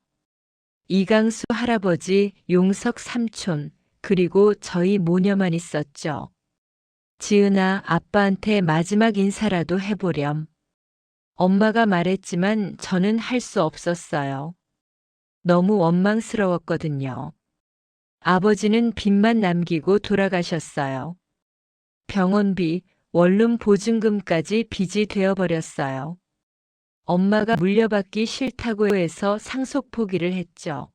이강수 할아버지, 용석 삼촌, 그리고 저희 모녀만 있었죠. 지은아, 아빠한테 마지막 인사라도 해보렴. 엄마가 말했지만 저는 할 수 없었어요. 너무 원망스러웠거든요. 아버지는 빚만 남기고 돌아가셨어요. 병원비, 원룸 보증금까지 빚이 되어버렸어요. 엄마가 물려받기 싫다고 해서 상속 포기를 했죠.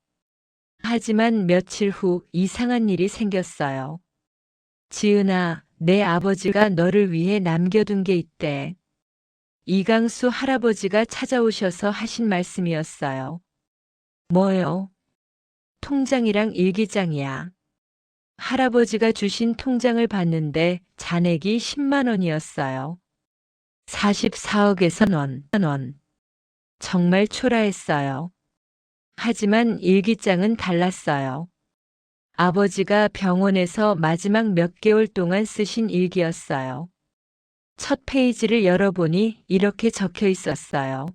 하지만 며칠 후 이상한 일이 생겼어요. 지은아, 내 아버지가 너를 위해 남겨둔 게 있대. 이강수 할아버지가 찾아오셔서 하신 말씀이었어요. 뭐요? 통장이랑 일기장이야. 할아버지가 주신 통장을 봤는데 잔액이 10만 원이었어요. 44억에서 원. 정말 초라했어요. 하지만 일기장은 달랐어요. 아버지가 병원에서 마지막 몇 개월 동안 쓰신 일기였어요. 첫 페이지를 열어보니 이렇게 적혀 있었어요.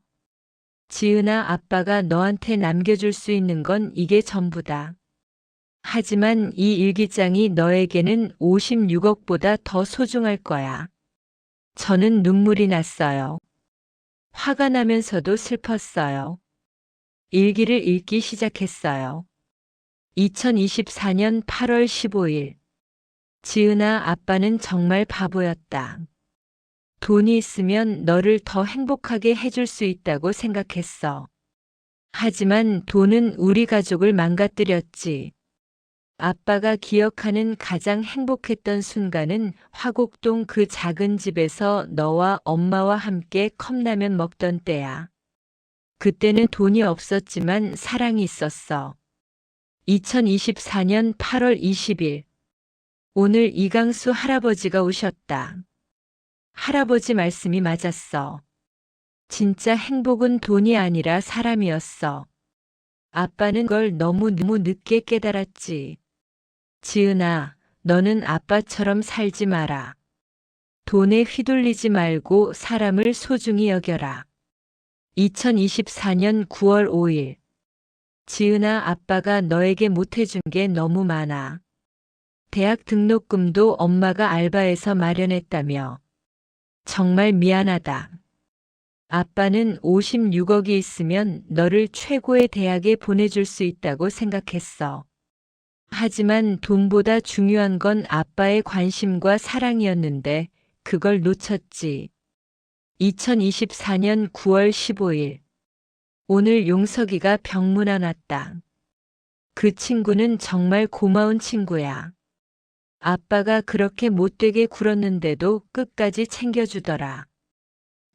지은아, 아빠가 너한테 남겨줄 수 있는 건 이게 전부다. 하지만 이 일기장이 너에게는 56억보다 더 소중할 거야. 저는 눈물이 났어요. 화가 나면서도 슬펐어요. 일기를 읽기 시작했어요. 2024년 8월 15일. 지은아, 아빠는 정말 바보였다. 돈이 있으면 너를 더 행복하게 해줄 수 있다고 생각했어. 하지만 돈은 우리 가족을 망가뜨렸지. 아빠가 기억하는 가장 행복했던 순간은 화곡동 그 작은 집에서 너와 엄마와 함께 컵라면 먹던 때야. 그때는 돈이 없었지만 사랑이 있었어. 2024년 8월 20일. 오늘 이강수 할아버지가 오셨다. 할아버지 말씀이 맞았어. 진짜 행복은 돈이 아니라 사람이었어. 아빠는 그걸 너무 늦게 깨달았지. 지은아, 너는 아빠처럼 살지 마라. 돈에 휘둘리지 말고 사람을 소중히 여겨라. 2024년 9월 5일. 지은아, 아빠가 너에게 못해준 게 너무 많아. 대학 등록금도 엄마가 알바해서 마련했다며. 정말 미안하다. 아빠는 56억이 있으면 너를 최고의 대학에 보내줄 수 있다고 생각했어. 하지만 돈보다 중요한 건 아빠의 관심과 사랑이었는데 그걸 놓쳤지. 2024년 9월 15일. 오늘 용석이가 병문안 왔다. 그 친구는 정말 고마운 친구야. 아빠가 그렇게 못되게 굴었는데도 끝까지 챙겨주더라.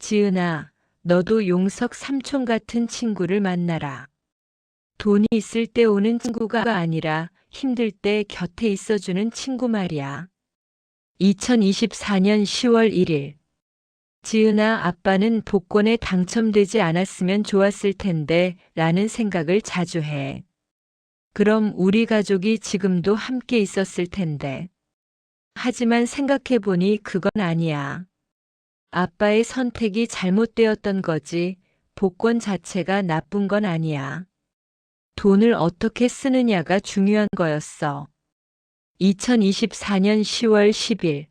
지은아, 너도 용석 삼촌 같은 친구를 만나라. 돈이 있을 때 오는 친구가 아니라 힘들 때 곁에 있어주는 친구 말이야. 2024년 10월 1일. 지은아, 아빠는 복권에 당첨되지 않았으면 좋았을 텐데 라는 생각을 자주 해. 그럼 우리 가족이 지금도 함께 있었을 텐데. 하지만 생각해보니 그건 아니야. 아빠의 선택이 잘못되었던 거지 복권 자체가 나쁜 건 아니야. 돈을 어떻게 쓰느냐가 중요한 거였어. 2024년 10월 10일.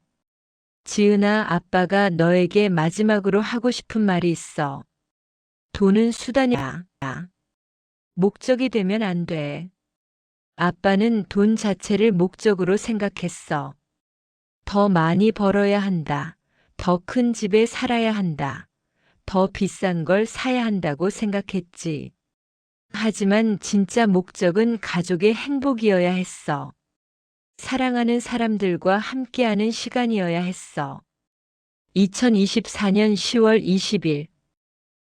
지은아, 아빠가 너에게 마지막으로 하고 싶은 말이 있어. 돈은 수단이야. 목적이 되면 안 돼. 아빠는 돈 자체를 목적으로 생각했어. 더 많이 벌어야 한다. 더 큰 집에 살아야 한다. 더 비싼 걸 사야 한다고 생각했지. 하지만 진짜 목적은 가족의 행복이어야 했어. 사랑하는 사람들과 함께하는 시간이어야 했어. 2024년 10월 20일.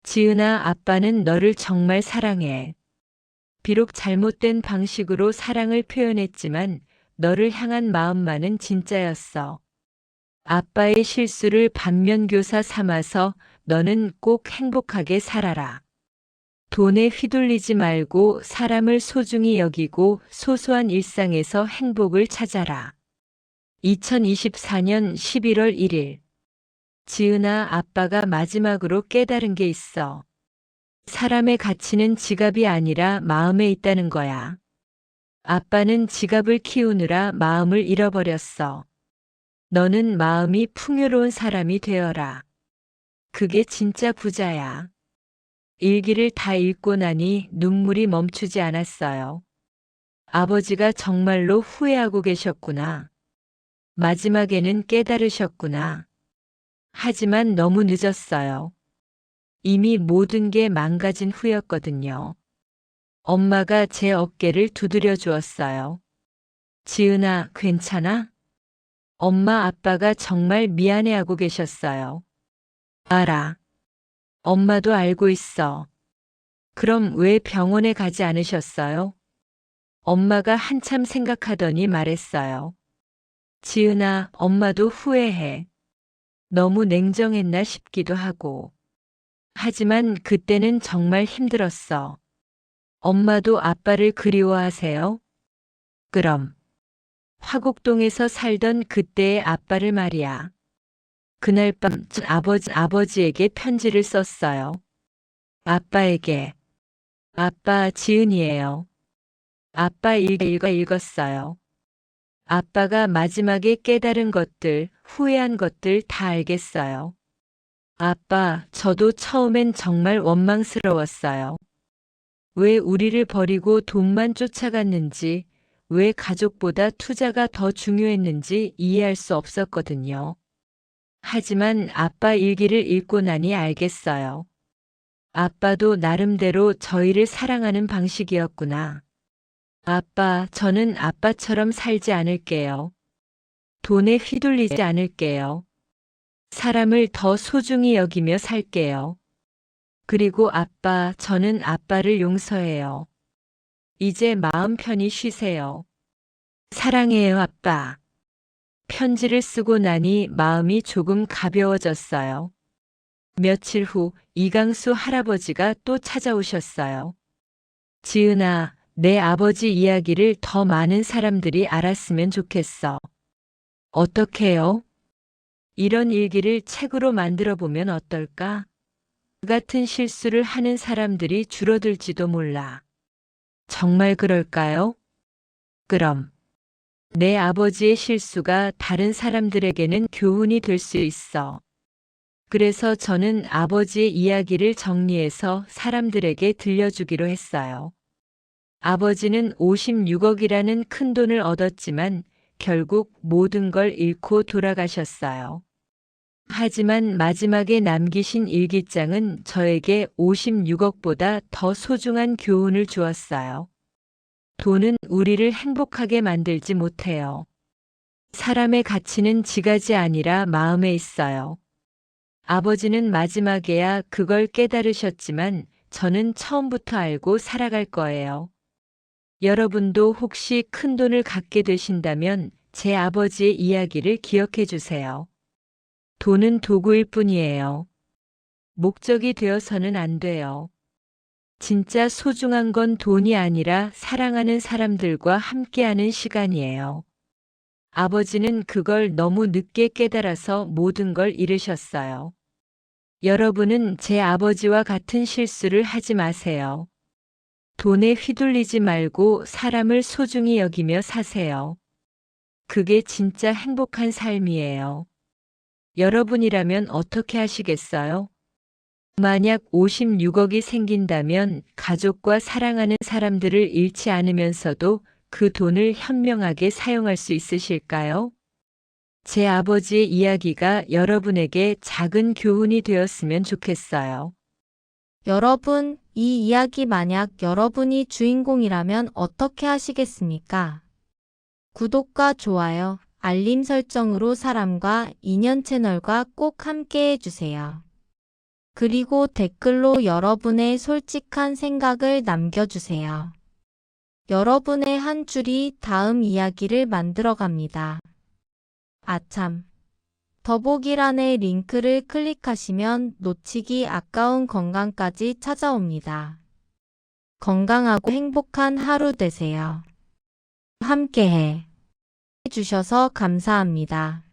지은아, 아빠는 너를 정말 사랑해. 비록 잘못된 방식으로 사랑을 표현했지만 너를 향한 마음만은 진짜였어. 아빠의 실수를 반면교사 삼아서 너는 꼭 행복하게 살아라. 돈에 휘둘리지 말고 사람을 소중히 여기고 소소한 일상에서 행복을 찾아라. 2024년 11월 1일. 지은아, 아빠가 마지막으로 깨달은 게 있어. 사람의 가치는 지갑이 아니라 마음에 있다는 거야. 아빠는 지갑을 키우느라 마음을 잃어버렸어. 너는 마음이 풍요로운 사람이 되어라. 그게 진짜 부자야. 일기를 다 읽고 나니 눈물이 멈추지 않았어요. 아버지가 정말로 후회하고 계셨구나. 마지막에는 깨달으셨구나. 하지만 너무 늦었어요. 이미 모든 게 망가진 후였거든요. 엄마가 제 어깨를 두드려 주었어요. 지은아, 괜찮아? 엄마, 아빠가 정말 미안해하고 계셨어요. 알아. 엄마도 알고 있어. 그럼 왜 병원에 가지 않으셨어요? 엄마가 한참 생각하더니 말했어요. 지은아, 엄마도 후회해. 너무 냉정했나 싶기도 하고. 하지만 그때는 정말 힘들었어. 엄마도 아빠를 그리워하세요? 그럼. 화곡동에서 살던 그때의 아빠를 말이야. 그날 밤 전 아버지에게 편지를 썼어요. 아빠에게. 아빠 지은이에요. 아빠 읽었어요. 아빠가 마지막에 깨달은 것들, 후회한 것들 다 알겠어요. 아빠, 저도 처음엔 정말 원망스러웠어요. 왜 우리를 버리고 돈만 쫓아갔는지, 왜 가족보다 투자가 더 중요했는지 이해할 수 없었거든요. 하지만 아빠 일기를 읽고 나니 알겠어요. 아빠도 나름대로 저희를 사랑하는 방식이었구나. 아빠, 저는 아빠처럼 살지 않을게요. 돈에 휘둘리지 않을게요. 사람을 더 소중히 여기며 살게요. 그리고 아빠, 저는 아빠를 용서해요. 이제 마음 편히 쉬세요. 사랑해요, 아빠. 편지를 쓰고 나니 마음이 조금 가벼워졌어요. 며칠 후 이강수 할아버지가 또 찾아오셨어요. 지은아, 내 아버지 이야기를 더 많은 사람들이 알았으면 좋겠어. 어떻게요? 이런 일기를 책으로 만들어 보면 어떨까? 그 같은 실수를 하는 사람들이 줄어들지도 몰라. 정말 그럴까요? 그럼 내 아버지의 실수가 다른 사람들에게는 교훈이 될 수 있어. 그래서 저는 아버지의 이야기를 정리해서 사람들에게 들려주기로 했어요. 아버지는 56억이라는 큰 돈을 얻었지만 결국 모든 걸 잃고 돌아가셨어요. 하지만 마지막에 남기신 일기장은 저에게 56억보다 더 소중한 교훈을 주었어요. 돈은 우리를 행복하게 만들지 못해요. 사람의 가치는 지갑이 아니라 마음에 있어요. 아버지는 마지막에야 그걸 깨달으셨지만 저는 처음부터 알고 살아갈 거예요. 여러분도 혹시 큰 돈을 갖게 되신다면 제 아버지의 이야기를 기억해 주세요. 돈은 도구일 뿐이에요. 목적이 되어서는 안 돼요. 진짜 소중한 건 돈이 아니라 사랑하는 사람들과 함께하는 시간이에요. 아버지는 그걸 너무 늦게 깨달아서 모든 걸 잃으셨어요. 여러분은 제 아버지와 같은 실수를 하지 마세요. 돈에 휘둘리지 말고 사람을 소중히 여기며 사세요. 그게 진짜 행복한 삶이에요. 여러분이라면 어떻게 하시겠어요? 만약 56억이 생긴다면 가족과 사랑하는 사람들을 잃지 않으면서도 그 돈을 현명하게 사용할 수 있으실까요? 제 아버지의 이야기가 여러분에게 작은 교훈이 되었으면 좋겠어요. 여러분, 이 이야기 만약 여러분이 주인공이라면 어떻게 하시겠습니까? 구독과 좋아요, 알림 설정으로 사람과 인연 채널과 꼭 함께 해주세요. 그리고 댓글로 여러분의 솔직한 생각을 남겨주세요. 여러분의 한 줄이 다음 이야기를 만들어갑니다. 아참. 더보기란의 링크를 클릭하시면 놓치기 아까운 건강까지 찾아옵니다. 건강하고 행복한 하루 되세요. 함께해 주셔서 감사합니다.